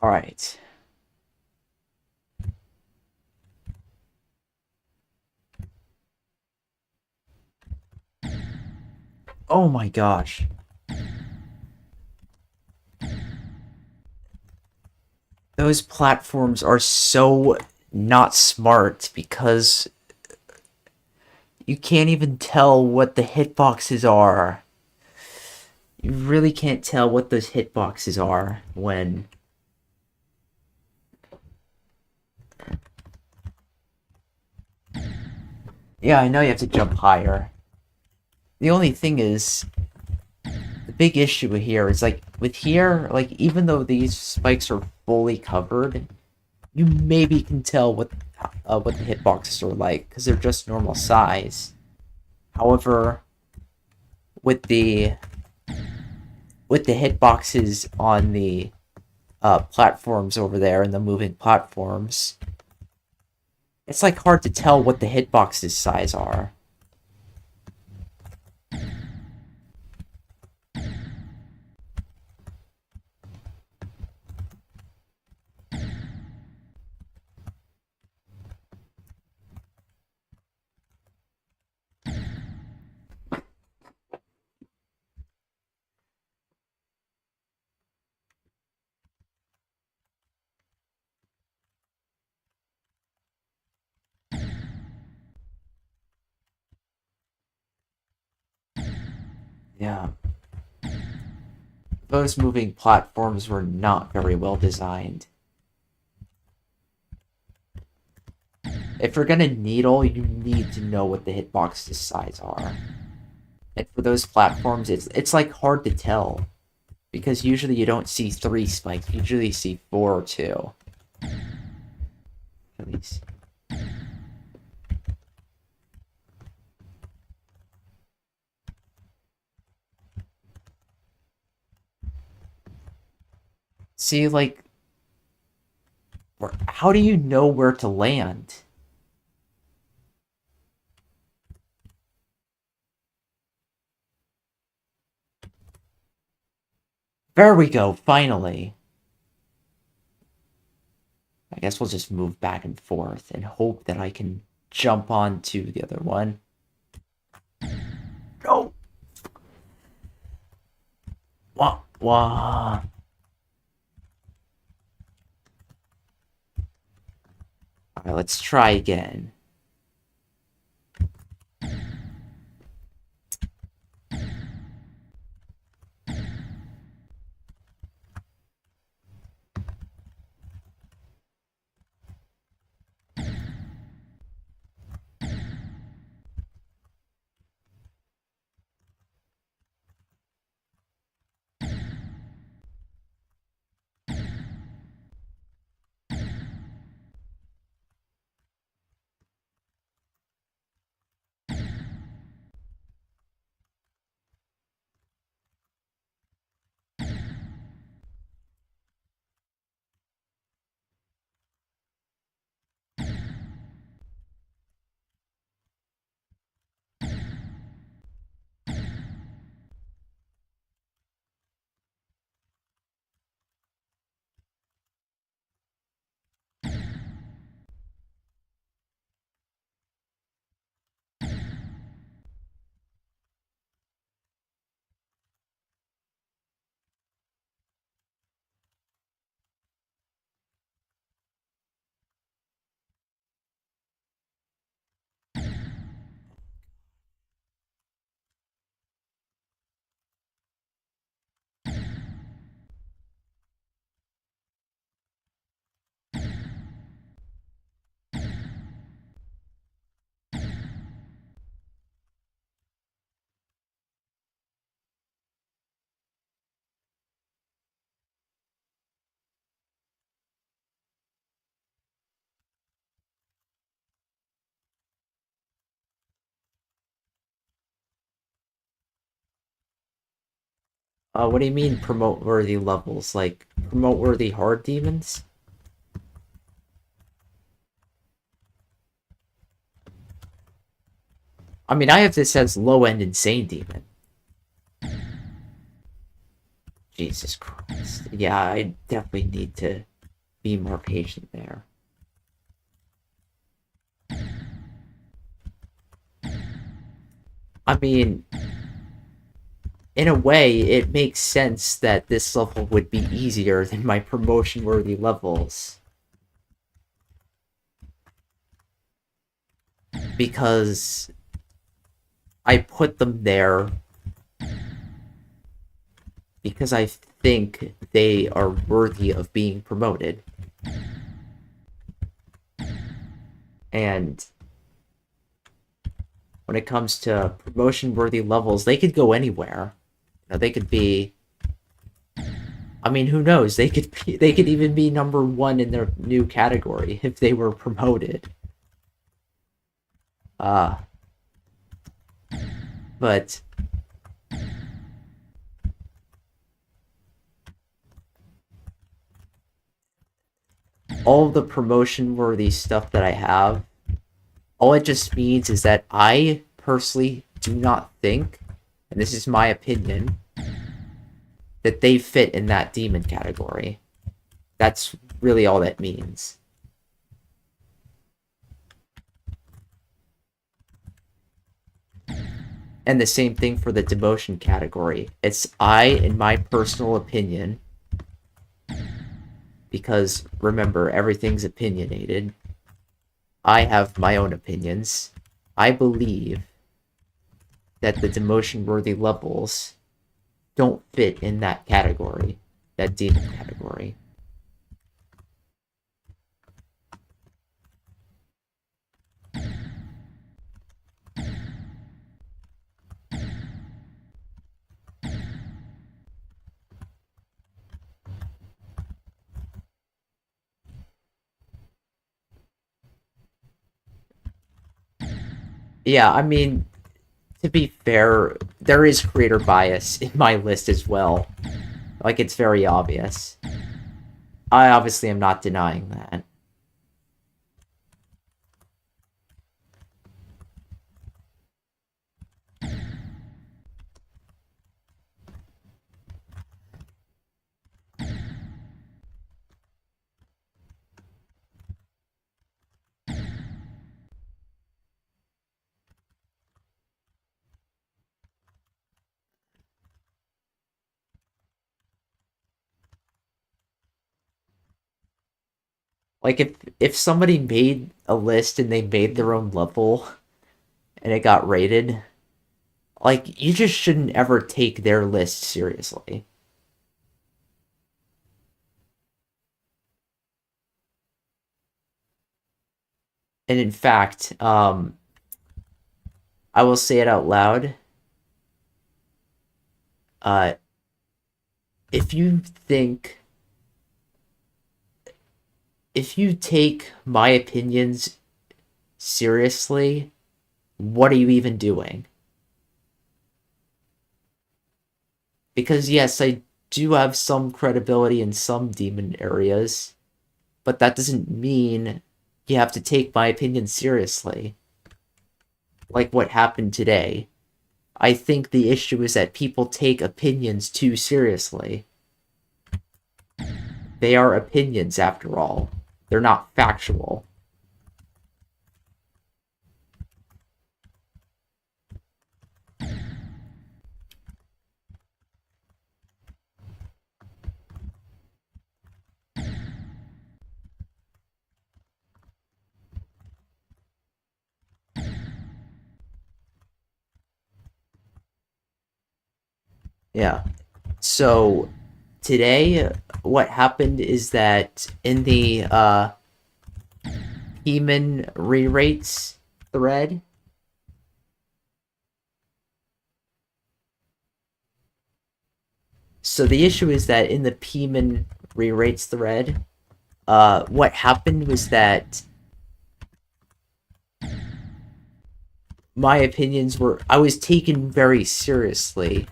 Alright. Oh my gosh. Those platforms are so not smart because you can't even tell what the hitboxes are. You really can't tell what those hitboxes are when... Yeah, I know you have to jump higher. The only thing is, the big issue here is, like, with here, like, even though these spikes are fully covered, you maybe can tell what the hitboxes are like, because they're just normal size. However, with the hitboxes on the platforms over there and the moving platforms, it's like hard to tell what the hitboxes size are. Yeah. Those moving platforms were not very well designed. If you're gonna needle, you need to know what the hitboxes size are. And for those platforms, it's like hard to tell. Because usually you don't see 3 spikes, you usually see 4 or 2. At least. See, like... How do you know where to land? There we go, finally. I guess we'll just move back and forth and hope that I can jump onto the other one. Wah, wah. Alright, let's try again. What do you mean promote worthy levels? Like, promote worthy hard demons? I mean, I have this as low end insane demon. Jesus Christ. Yeah, I definitely need to be more patient there. I mean, in a way, it makes sense that this level would be easier than my promotion worthy levels. Because I put them there because I think they are worthy of being promoted. And when it comes to promotion worthy levels, they could go anywhere. You know, they could be, I mean, who knows? They could even be number one in their new category if they were promoted. Uh but all the promotion worthy stuff that I have, all it just means is that I personally do not think, and this is my opinion, that they fit in that demon category. That's really all that means. And the same thing for the demotion category. It's I, in my personal opinion, because remember, everything's opinionated. I have my own opinions. I believe that the demotion worthy levels don't fit in that category, that demon category. Yeah, I mean, to be fair, there is creator bias in my list as well. Like, it's very obvious. I obviously am not denying that. Like if somebody made a list and they made their own level and it got rated, like you just shouldn't ever take their list seriously. And in fact, I will say it out loud. Uh, if you think, if you take my opinions seriously, what are you even doing? Because yes, I do have some credibility in some demon areas, but that doesn't mean you have to take my opinion seriously. Like what happened today. I think the issue is that people take opinions too seriously. They are opinions after all. They're not factual. Yeah. So today what happened is that in the Heman re-rates thread, so the issue is that in the Peman re-rates thread, what happened was that my opinions were, I was taken very seriously,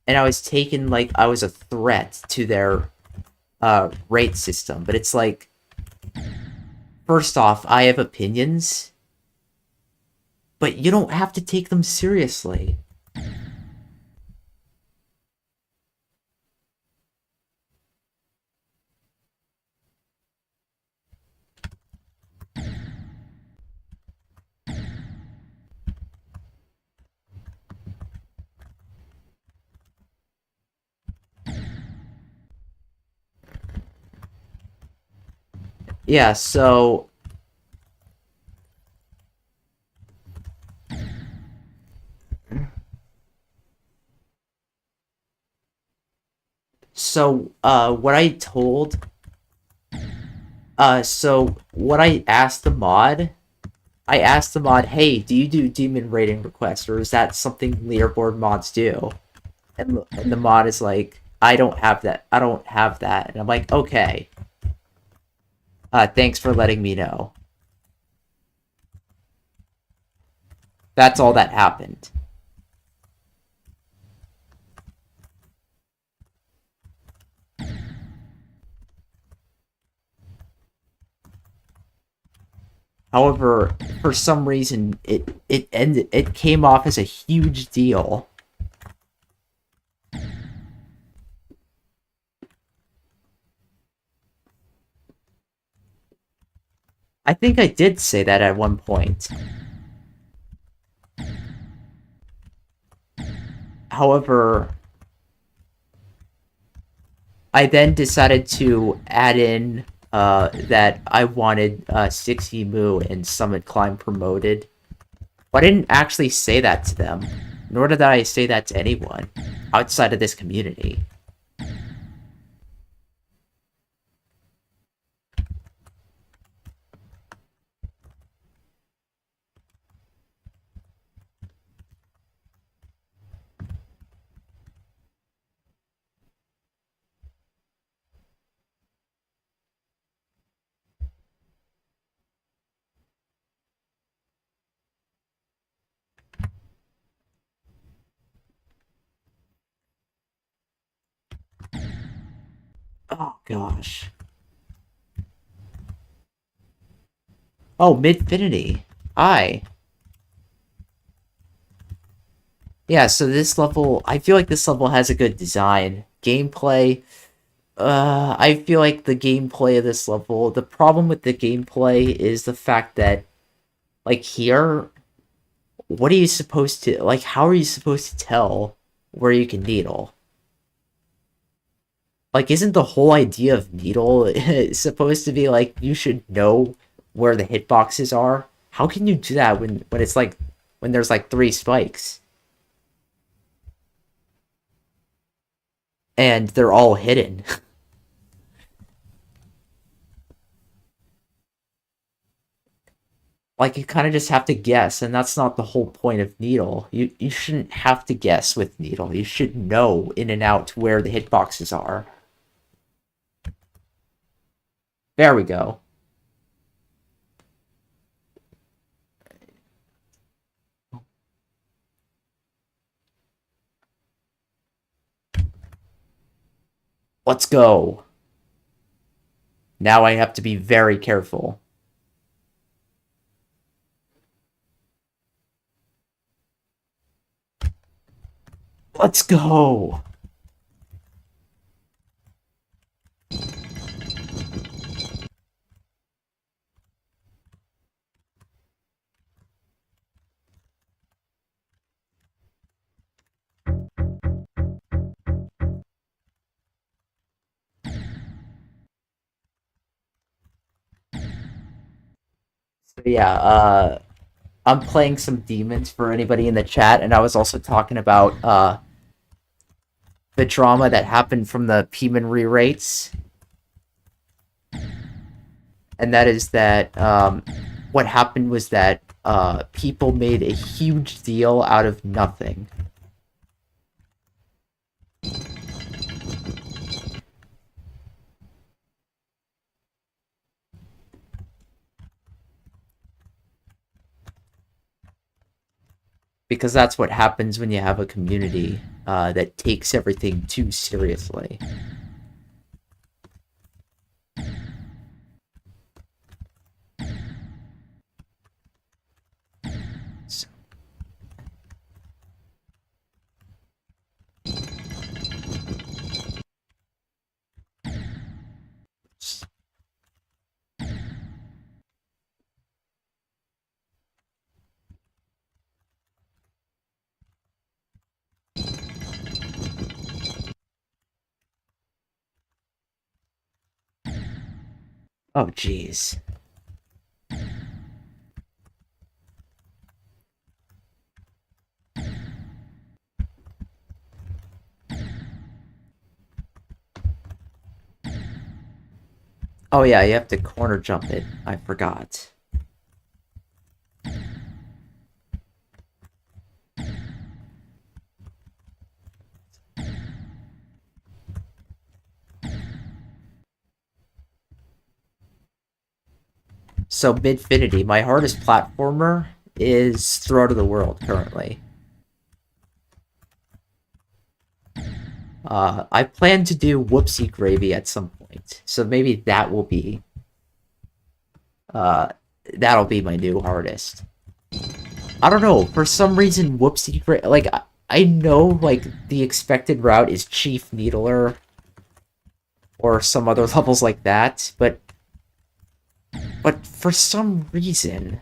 and I was taken like I was a threat to their rate system. But it's like, first off, I have opinions, but you don't have to take them seriously. Yeah, what I told, so what I asked the mod, I asked the mod, hey, do you do demon rating requests, or is that something leaderboard mods do? And the mod is like, I don't have that. I don't have that. And I'm like, okay. Thanks for letting me know. That's all that happened. However, for some reason, it came off as a huge deal. I think I did say that at one point. However, I then decided to add in that I wanted 60 Moo and Summit Climb promoted. But I didn't actually say that to them, nor did I say that to anyone outside of this community. Oh gosh. Oh, Midfinity. Hi. Yeah, so this level, I feel like this level has a good design. Gameplay, I feel like the gameplay of this level, the problem with the gameplay is the fact that, like here, what are you supposed to, like, how are you supposed to tell where you can needle? Like, isn't the whole idea of needle supposed to be like you should know where the hitboxes are? How can you do that when it's like when there's like three spikes and they're all hidden? Like you kind of just have to guess, and that's not the whole point of needle. You shouldn't have to guess with needle. You should know in and out where the hitboxes are. There we go. Let's go. Now I have to be very careful. Let's go. So yeah, I'm playing some demons for anybody in the chat, and I was also talking about the drama that happened from the Peman re-rates, and that is that what happened was that people made a huge deal out of nothing. Because that's what happens when you have a community that takes everything too seriously. So. Oh, jeez. Oh yeah, you have to corner jump it. I forgot. So Midfinity, my hardest platformer is Throat of the World currently. I plan to do Whoopsie Gravy at some point, so maybe that will be uh, that'll be my new hardest. I don't know, for some reason Whoopsie Gravy, like I know like the expected route is Chief Needler or some other levels like that, but for some reason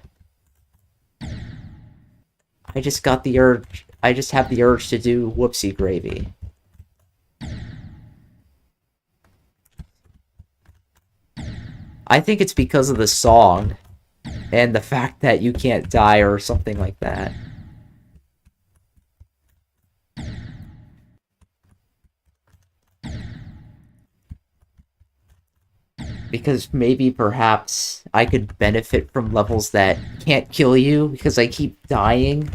I just got the urge. I just have the urge to do Whoopsie Gravy. I think it's because of the song and the fact that you can't die or something like that. Because maybe perhaps I could benefit from levels that can't kill you because I keep dying.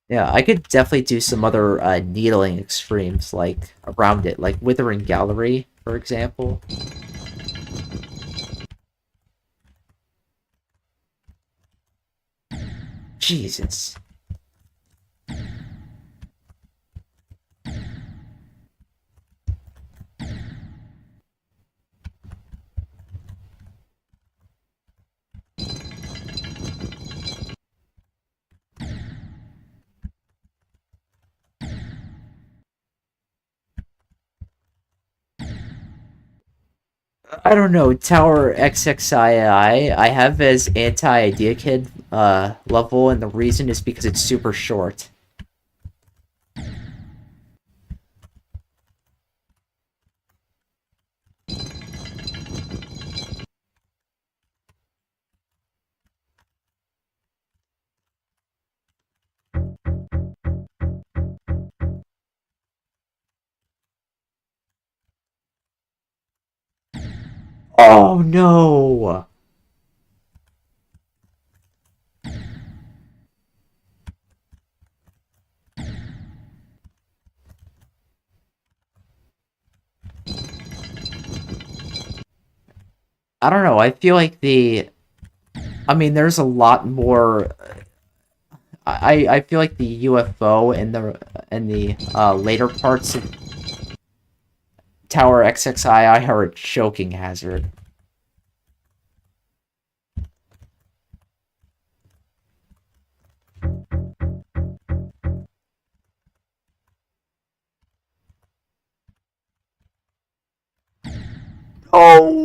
Yeah, I could definitely do some other needling extremes like around it, like Withering Gallery, for example. Jesus. I don't know, Tower XXII, I have as anti-Idea Kid level, and the reason is because it's super short. Oh no! I don't know, I feel like I mean, there's a lot more. I feel like the UFO and the later parts of Tower XXII are a choking hazard. Oh!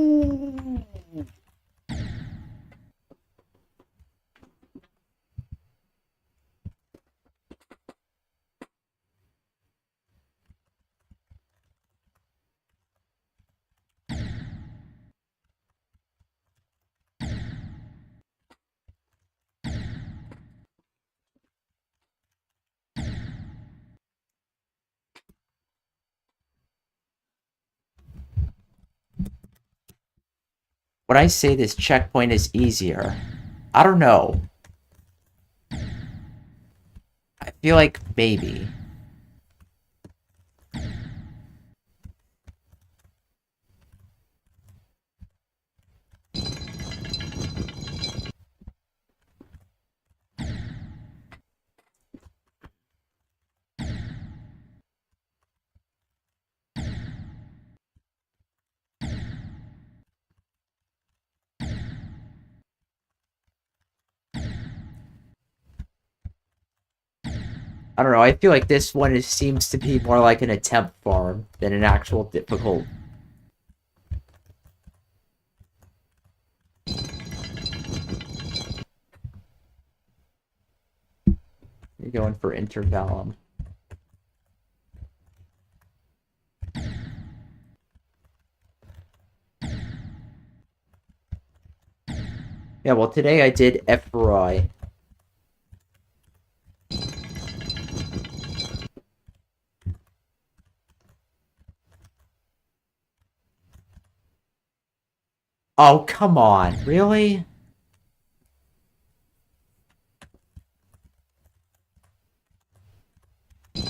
When I say this checkpoint is easier, I don't know. I feel like maybe. I don't know. I feel like this one seems to be more like an attempt farm than an actual difficult. You're going for intervallum. Yeah, well, today I did F-Roy. Oh, come on. Really? Oh.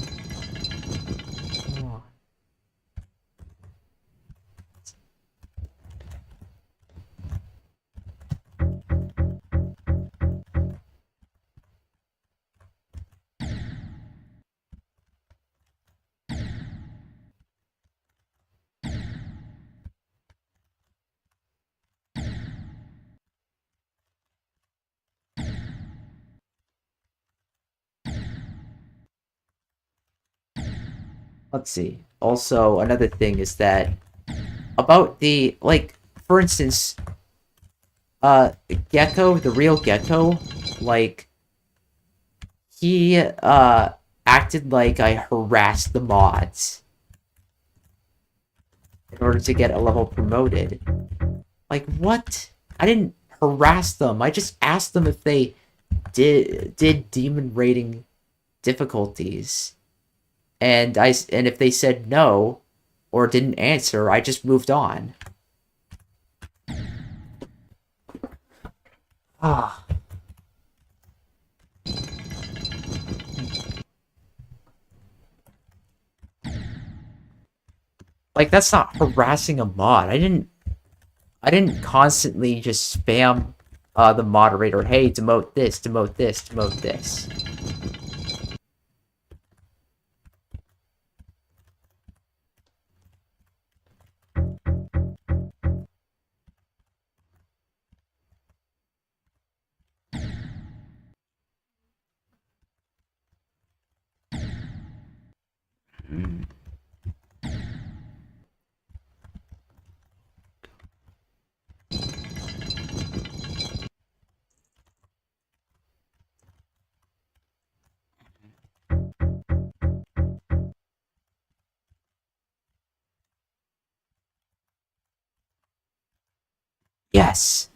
Let's see. Also, another thing is that about like, for instance, Gecko, the real Gecko, like, he, acted like I harassed the mods in order to get a level promoted. Like, what? I didn't harass them. I just asked them if they did demon rating difficulties. And if they said no or didn't answer, I just moved on. Ah. Like, that's not harassing a mod. I didn't constantly just spam the moderator, hey, demote this, demote this, demote this. Yes!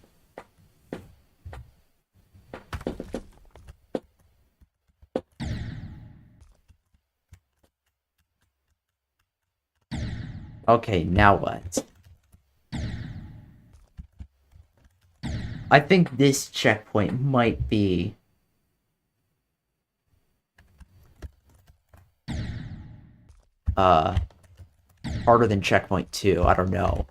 Okay, now what? I think this checkpoint might be... harder than checkpoint 2, I don't know.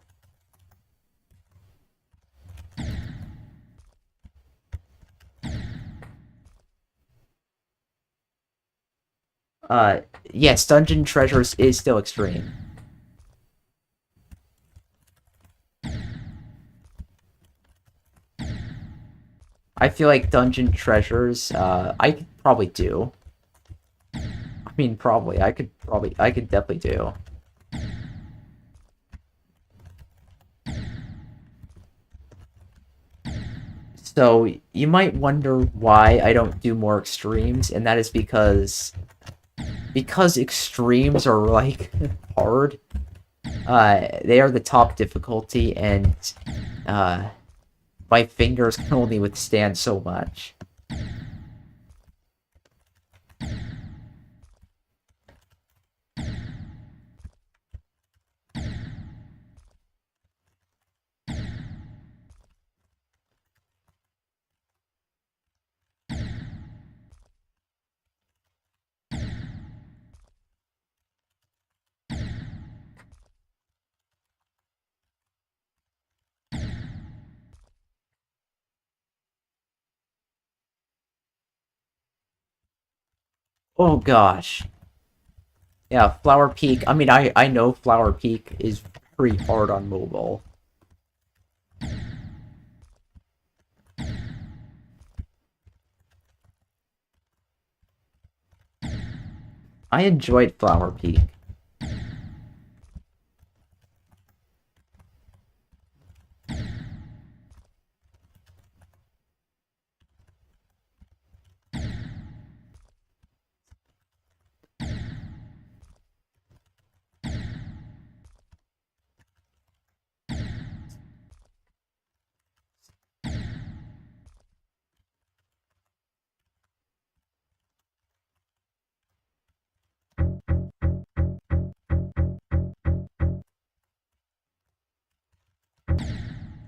Yes, Dungeon Treasures is still extreme. I feel like Dungeon Treasures, I could probably do. I mean, probably. I could definitely do. So, you might wonder why I don't do more extremes, and that is because extremes are, like, hard. They are the top difficulty, and, my fingers can only withstand so much. Oh gosh. Yeah, Flower Peak. I mean, I know Flower Peak is pretty hard on mobile. I enjoyed Flower Peak.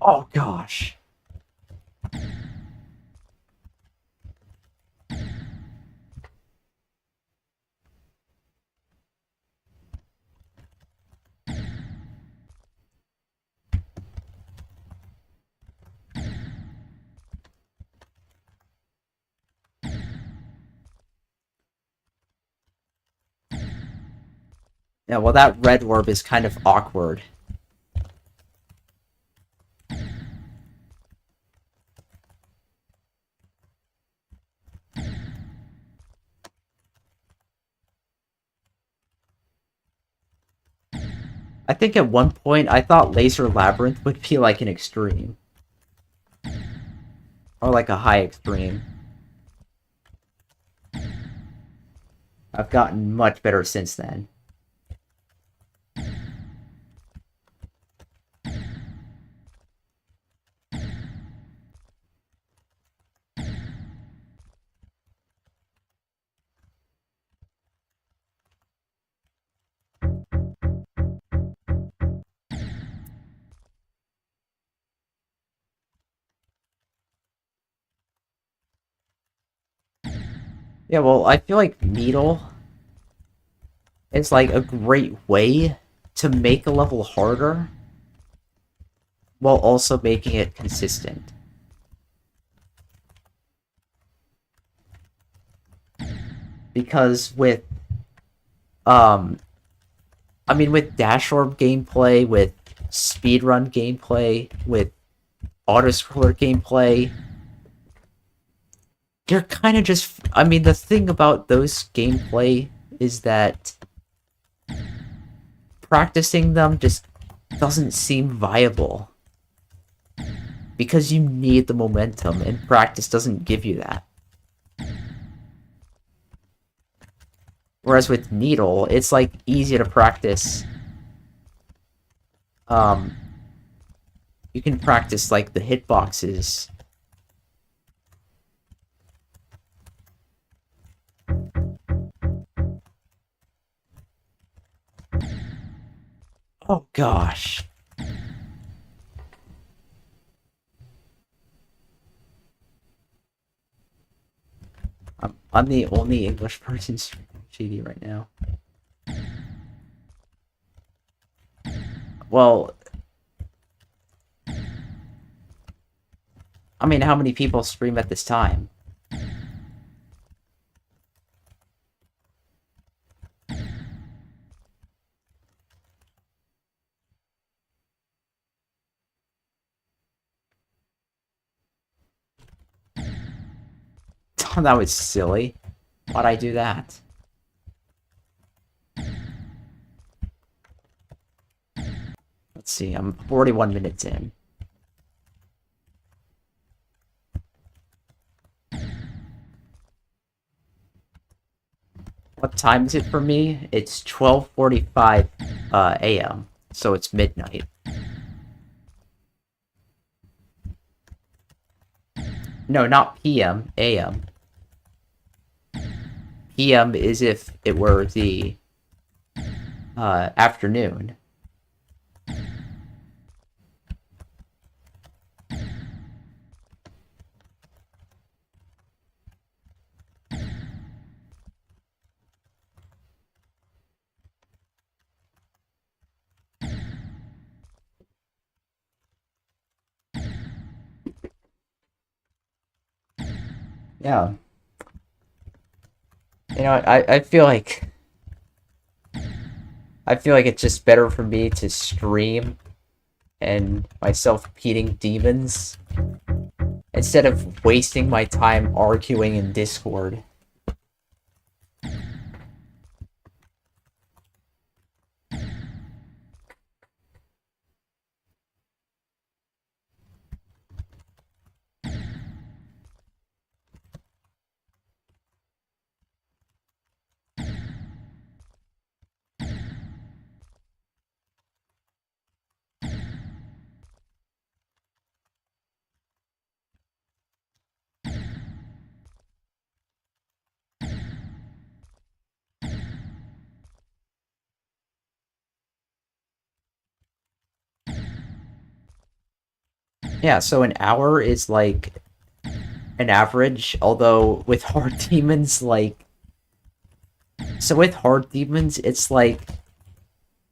Oh gosh. Yeah, well, that red orb is kind of awkward. I think at one point I thought Laser Labyrinth would be like an extreme. Or like a high extreme. I've gotten much better since then. Yeah, well, I feel like Needle is like a great way to make a level harder while also making it consistent. Because with I mean, with Dash Orb gameplay, with speedrun gameplay, with auto-scroller gameplay, you're kind of just... I mean, the thing about those gameplay is that practicing them just doesn't seem viable. Because you need the momentum, and practice doesn't give you that. Whereas with Needle, it's like easy to practice. You can practice, like, the hitboxes. Oh, gosh. I'm the only English person streaming GD right now. Well, I mean, how many people stream at this time? That was silly. Why'd I do that? Let's see, I'm 41 minutes in. What time is it for me? It's 12:45 a.m., so it's midnight. No, not p.m., a.m. p.m. is if it were the afternoon. Yeah. You know, I feel like it's just better for me to stream and myself beating demons instead of wasting my time arguing in Discord. Yeah, so an hour is like an average, although with hard demons, like... So with hard demons, it's like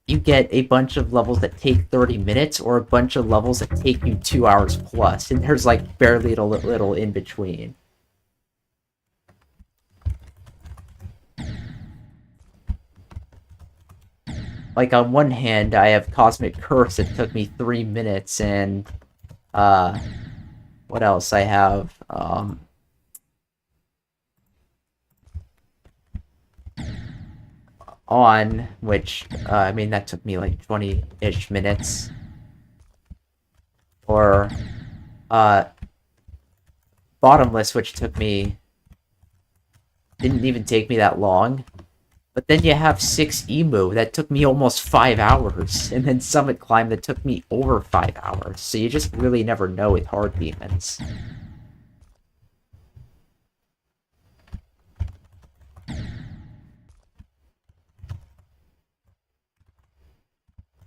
you get a bunch of levels that take 30 minutes or a bunch of levels that take you 2 hours plus, and there's like barely a little in between. Like, on one hand, I have Cosmic Curse that took me 3 minutes, and what else I have? On, which, I mean, that took me like 20-ish minutes. Or, Bottomless, which didn't even take me that long. But then you have 6 Emu, that took me almost 5 hours. And then Summit Climb that took me over 5 hours. So you just really never know with hard demons.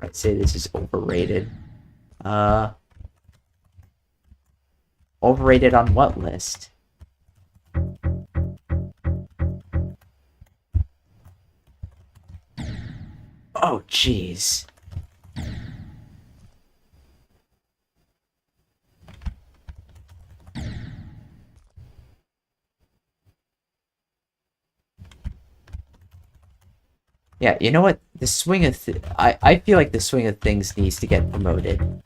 I'd say this is overrated. Overrated on what list? Oh, jeez. Yeah, you know what? The swing of I feel like the swing of things needs to get promoted.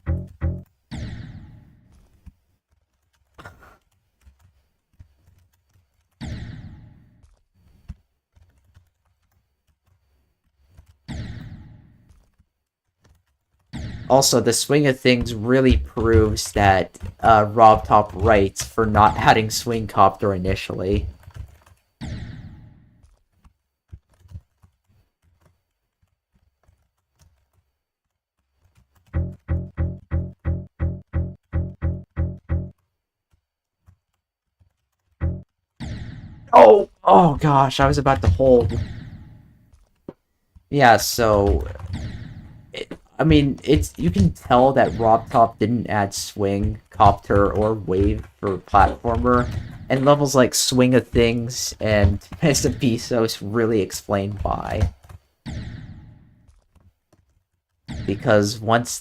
Also, the swing of things really proves that Rob Top writes for not adding Swing Copter initially. Oh gosh, I was about to hold. Yeah, so I mean, you can tell that RobTop didn't add swing, copter, or wave for platformer, and levels like Swing of Things and Mesapisos really explain why. Because once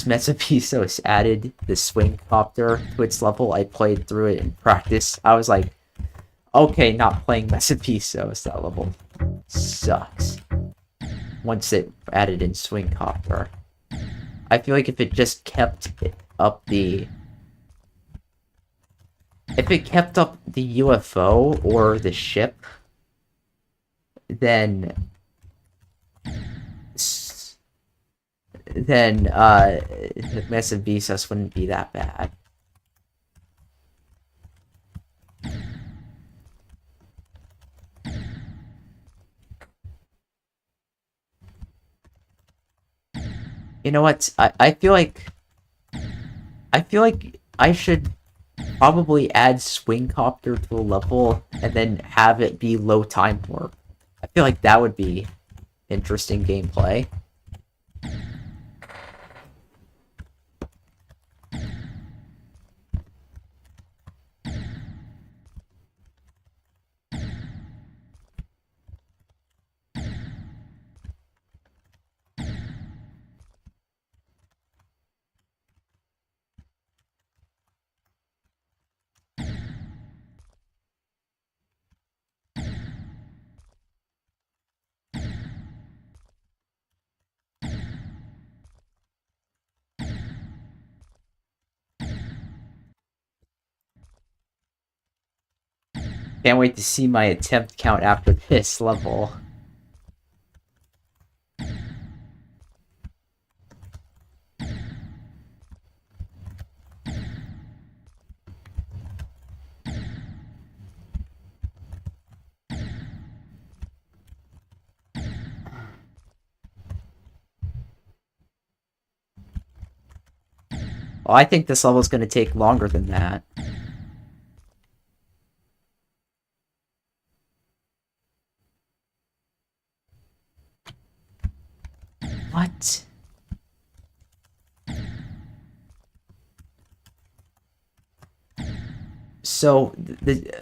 Mesapisos added the swing copter to its level, I played through it in practice. I was like, okay, not playing Mesapisos. That level sucks. Once it added in swing copter, I feel like if it just kept up the UFO or the ship, then Mesapisos wouldn't be that bad. You know what? I feel like I should probably add swing copter to a level and then have it be low time warp. I feel like that would be interesting gameplay. Can't wait to see my attempt count after this level. Well, I think this level is going to take longer than that. What? So,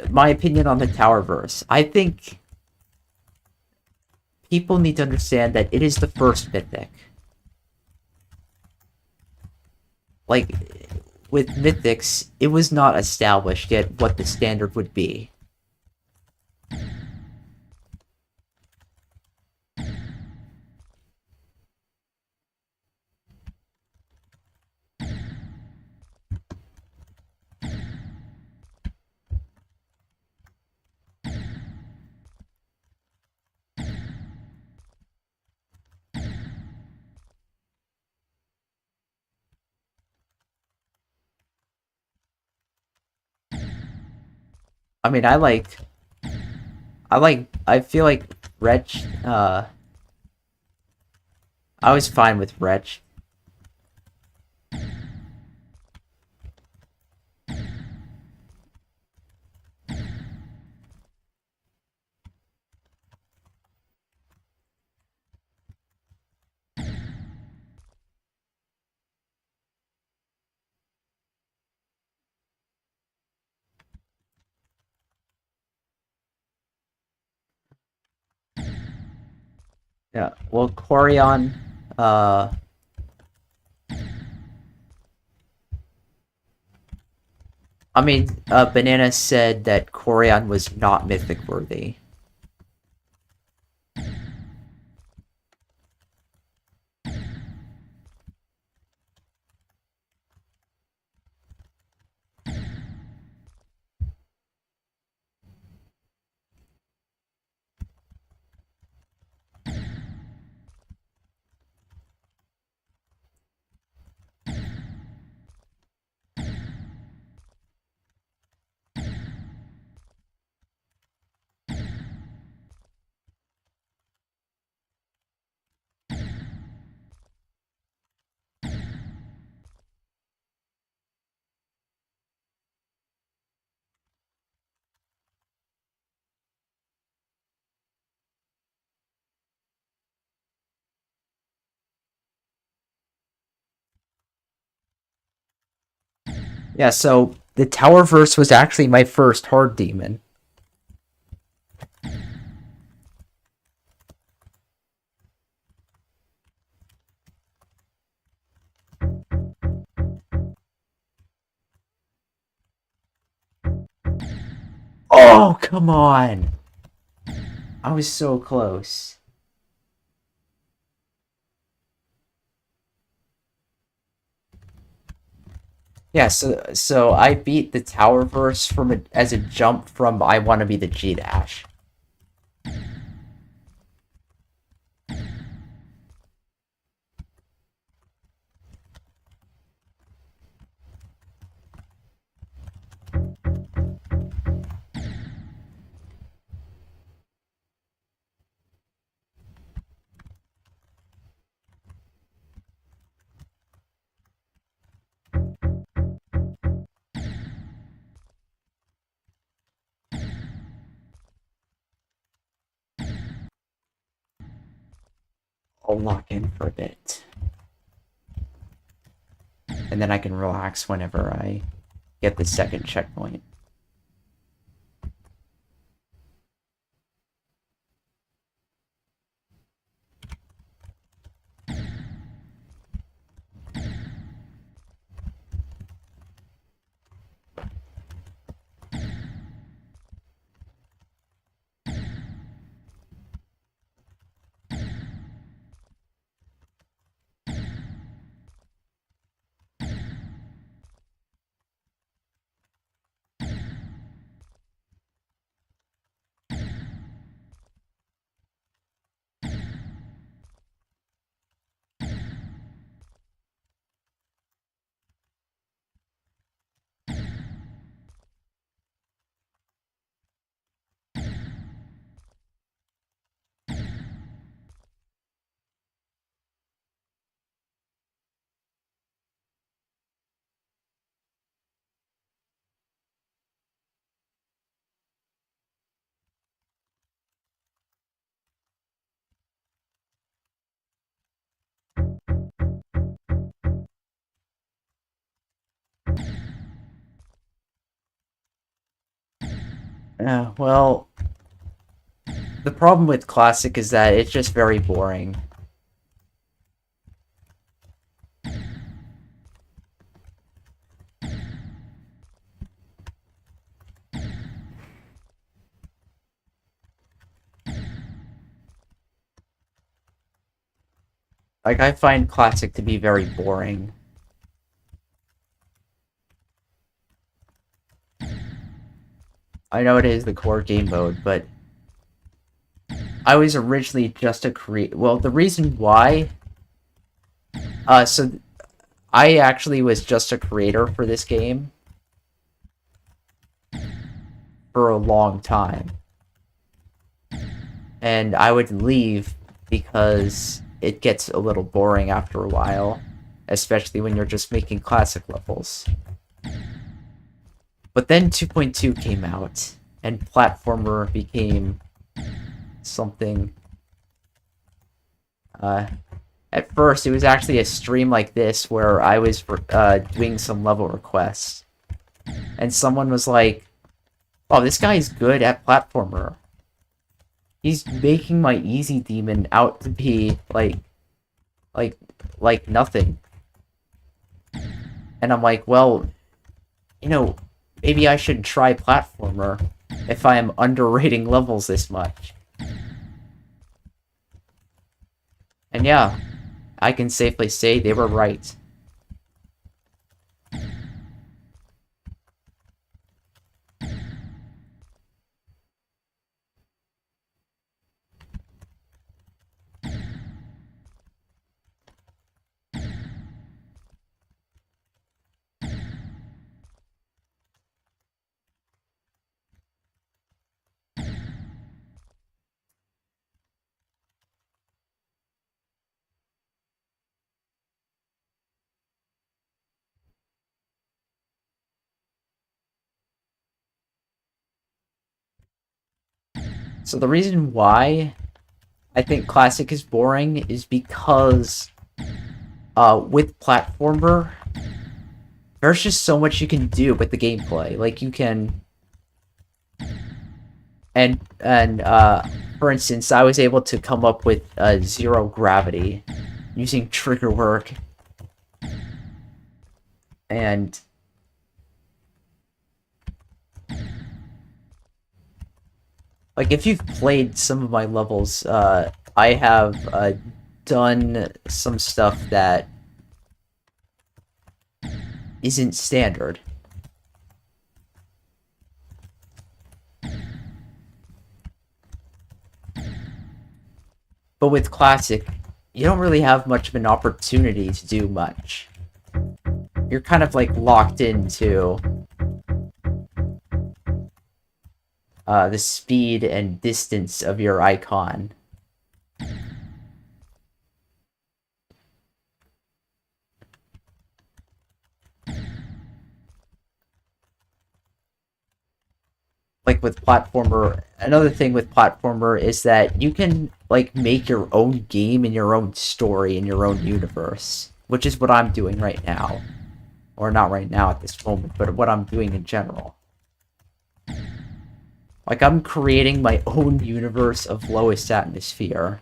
my opinion on the Tower Verse. I think people need to understand that it is the first Mythic. Like, with Mythics, it was not established yet what the standard would be. I mean, I feel like Wretch, I was fine with Wretch. Yeah, well, Quarion, uh, I mean, Banana said that Quarion was not mythic worthy. Yeah, so the Tower Verse was actually my first hard demon. Oh, come on! I was so close. Yeah, so I beat the Tower Verse as a jump from I want to be the G-Dash. I'll lock in for a bit. And then I can relax whenever I get the second checkpoint. Well, the problem with Classic is that it's just very boring. Like, I find Classic to be very boring. I know it is the core game mode, but I was originally just a creator. Well, the reason why... so I actually was just a creator for this game for a long time. And I would leave because it gets a little boring after a while, especially when you're just making classic levels. But then 2.2 came out, and Platformer became something... At first, it was actually a stream like this where I was doing some level requests. And someone was like, oh, this guy's good at Platformer. He's making my easy demon out to be, like nothing. And I'm like, well, you know, maybe I should try Platformer if I am underrating levels this much. And yeah, I can safely say they were right. So the reason why I think Classic is boring is because with Platformer, there's just so much you can do with the gameplay. Like you can, and for instance, I was able to come up with zero gravity using trigger work, and like if you've played some of my levels, I have done some stuff that isn't standard. But with Classic, you don't really have much of an opportunity to do much. You're kind of like locked into the speed and distance of your icon. Like with platformer, another thing with platformer is that you can like make your own game and your own story in your own universe, which is what I'm doing right now. Or not right now at this moment, but what I'm doing in general. Like I'm creating my own universe of lowest atmosphere.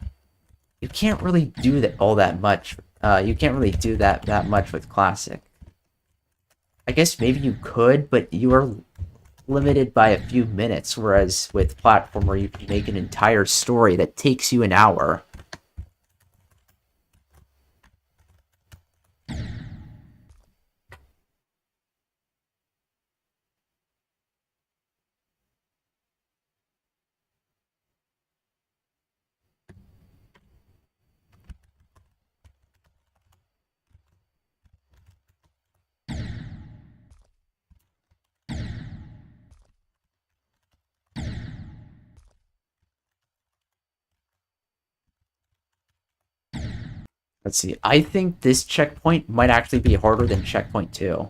You can't really do that all that much. You can't really do that much with Classic. I guess maybe you could, but you are limited by a few minutes, whereas with platformer you can make an entire story that takes you an hour. Let's see, I think this checkpoint might actually be harder than checkpoint 2.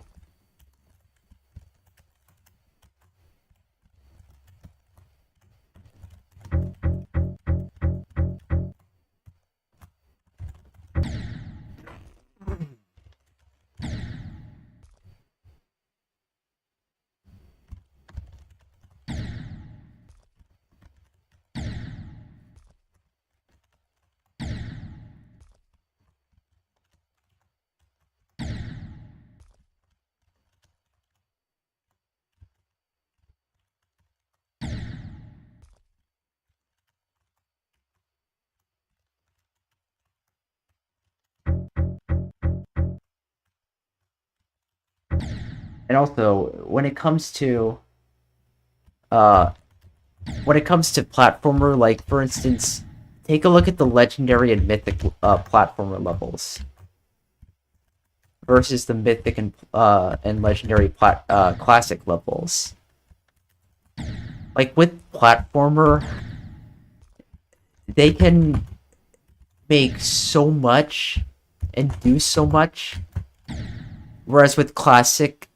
And also, uh when it comes to platformer, like for instance, take a look at the legendary and mythic platformer levels versus the mythic and legendary classic levels. Like with platformer, they can make so much and do so much, whereas with classic,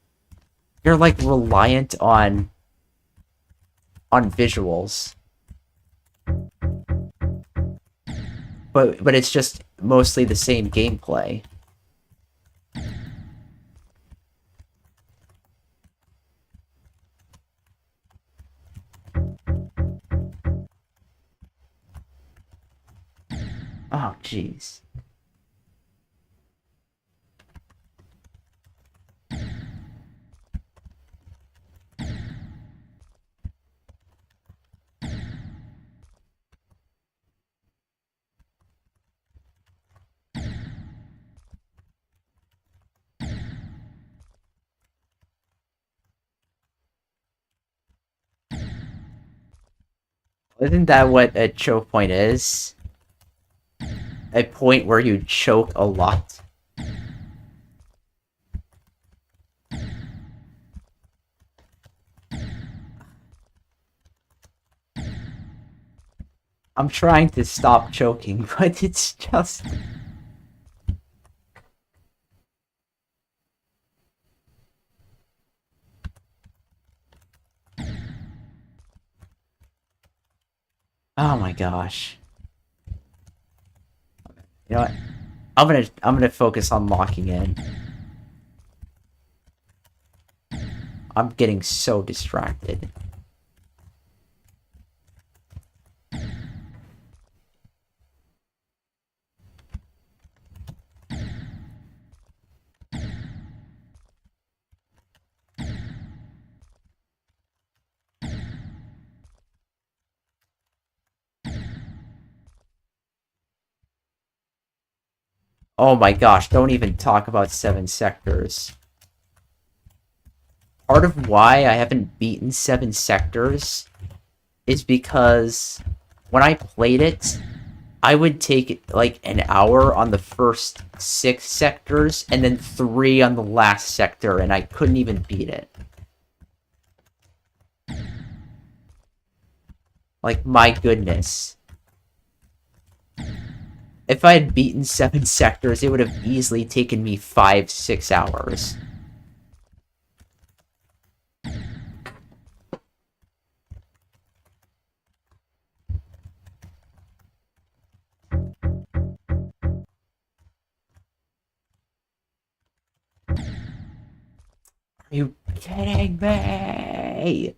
you're like reliant on visuals. But it's just mostly the same gameplay. Oh, jeez. Isn't that what a choke point is? A point where you choke a lot? I'm trying to stop choking, but it's just... Oh my gosh. You know what? I'm gonna focus on locking in. I'm getting so distracted. Oh my gosh, don't even talk about 7 sectors. Part of why I haven't beaten 7 sectors is because when I played it, I would take like an hour on the first 6 sectors and then 3 on the last sector, and I couldn't even beat it. Like, my goodness. If I had beaten 7 sectors, it would have easily taken me 5-6 hours. Are you kidding me?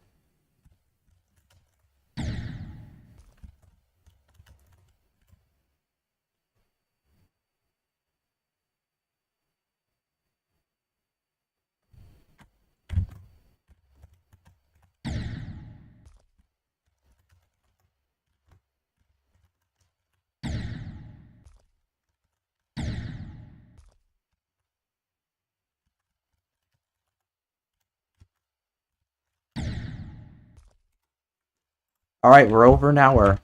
Alright, we're over an hour.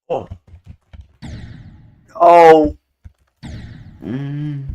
Oh. Oh. Mm.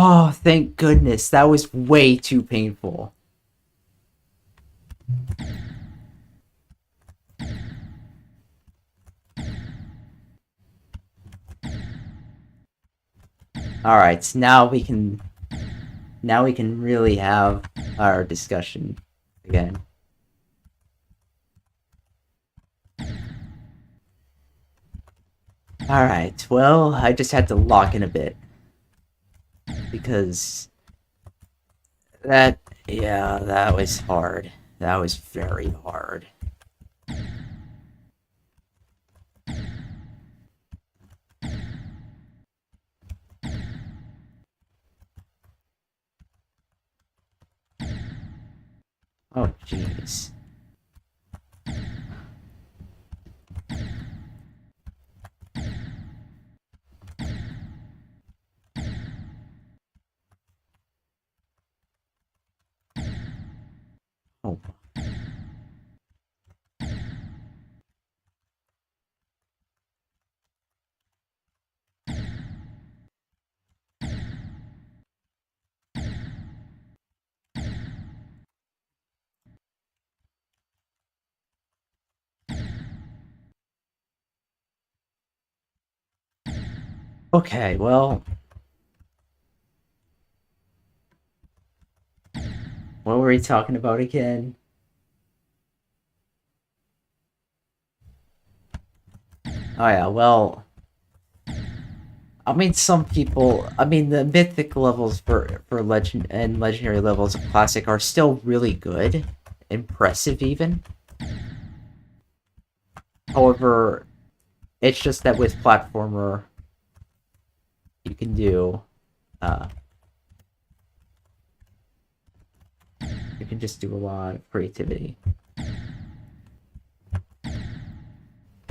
Oh, thank goodness. That was way too painful. Alright, so now we can really have our discussion again. Alright, well, I just had to lock in a bit. Because that was hard. That was very hard. Oh, jeez. Oh. Okay, well... What were we talking about again? Oh yeah, well... I mean, some people... I mean, the mythic levels for legend and legendary levels of classic are still really good. Impressive, even. However, it's just that with platformer, you can do... you can just do a lot of creativity.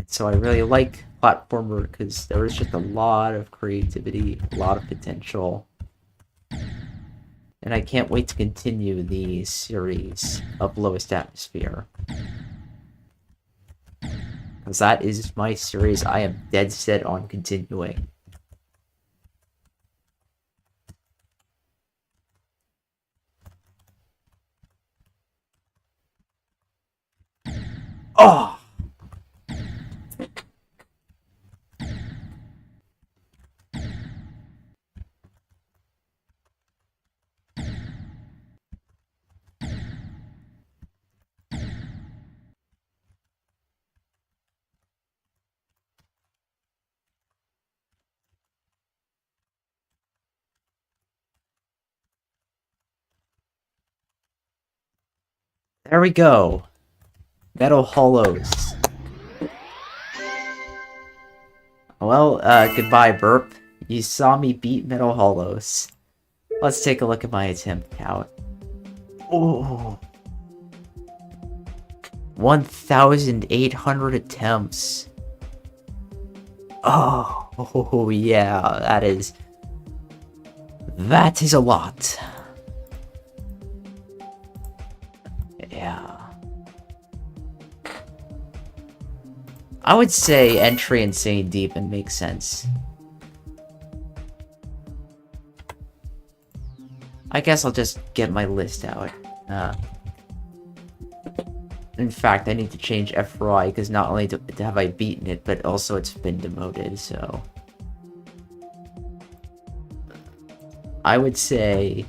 So I really like platformer because there is just a lot of creativity, a lot of potential. And I can't wait to continue the series of Lowest Atmosphere. Because that is my series I am dead set on continuing. Oh! There we go. Metal Hollows. Well, goodbye, Burp. You saw me beat Metal Hollows. Let's take a look at my attempt count. Oh. 1,800 attempts. Oh, yeah, that is a lot. Yeah. I would say entry Insane Demon makes sense. I guess I'll just get my list out. In fact, I need to change FRI because not only have I beaten it, but also it's been demoted, so... I would say...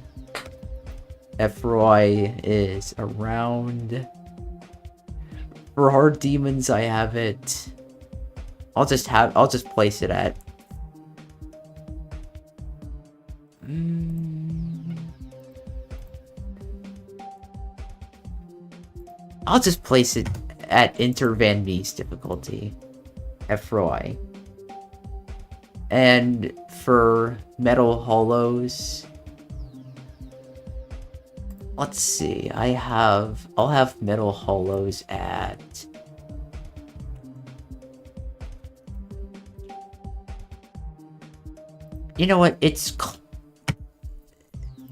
FRI is around... For hard demons, I have it... I'll just place it at... I'll just place it at Inter Van Mies difficulty. FROI. And for Metal Hollows... Let's see, I'll have Metal Hollows at... You know what,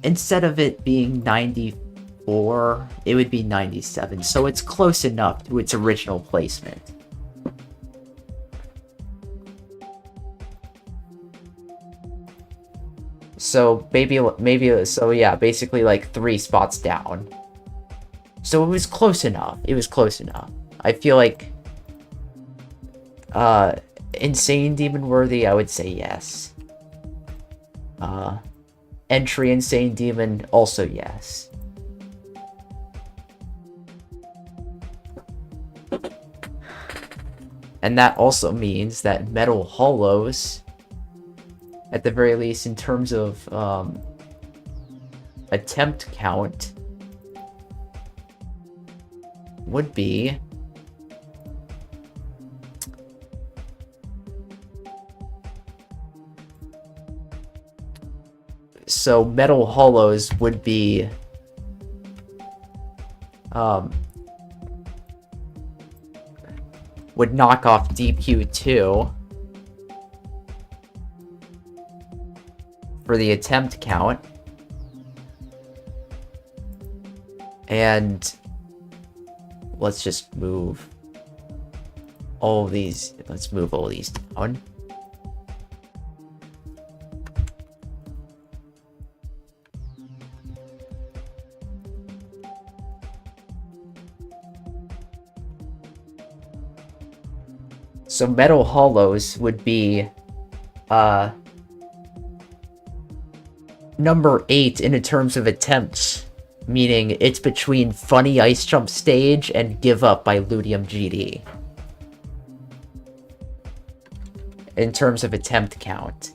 instead of it being 94, it would be 97, so it's close enough to its original placement. So so yeah, basically like 3 spots down. So it was close enough. It was close enough. I feel like Insane Demon worthy, I would say yes. Entry Insane Demon, also yes. And that also means that Metal Hollows, at the very least in terms of attempt count, would be so Metal Hollows would be would knock off DQ2 for the attempt count, and let's just move all of these. Let's move all these down. So Metal Hollows would be number 8 in terms of attempts, meaning it's between Funny Ice Jump Stage and Give Up by Ludium GD. In terms of attempt count.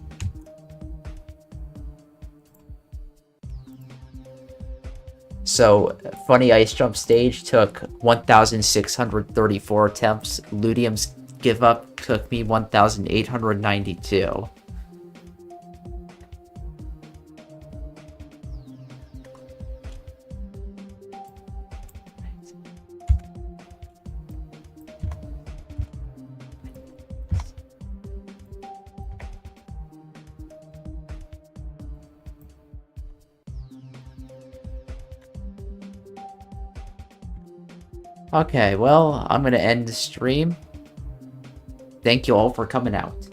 So, Funny Ice Jump Stage took 1,634 attempts. Ludium's Give Up took me 1,892. Okay, well, I'm gonna end the stream. Thank you all for coming out.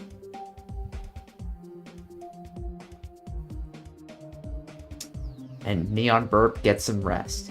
And Neon Burp, get some rest.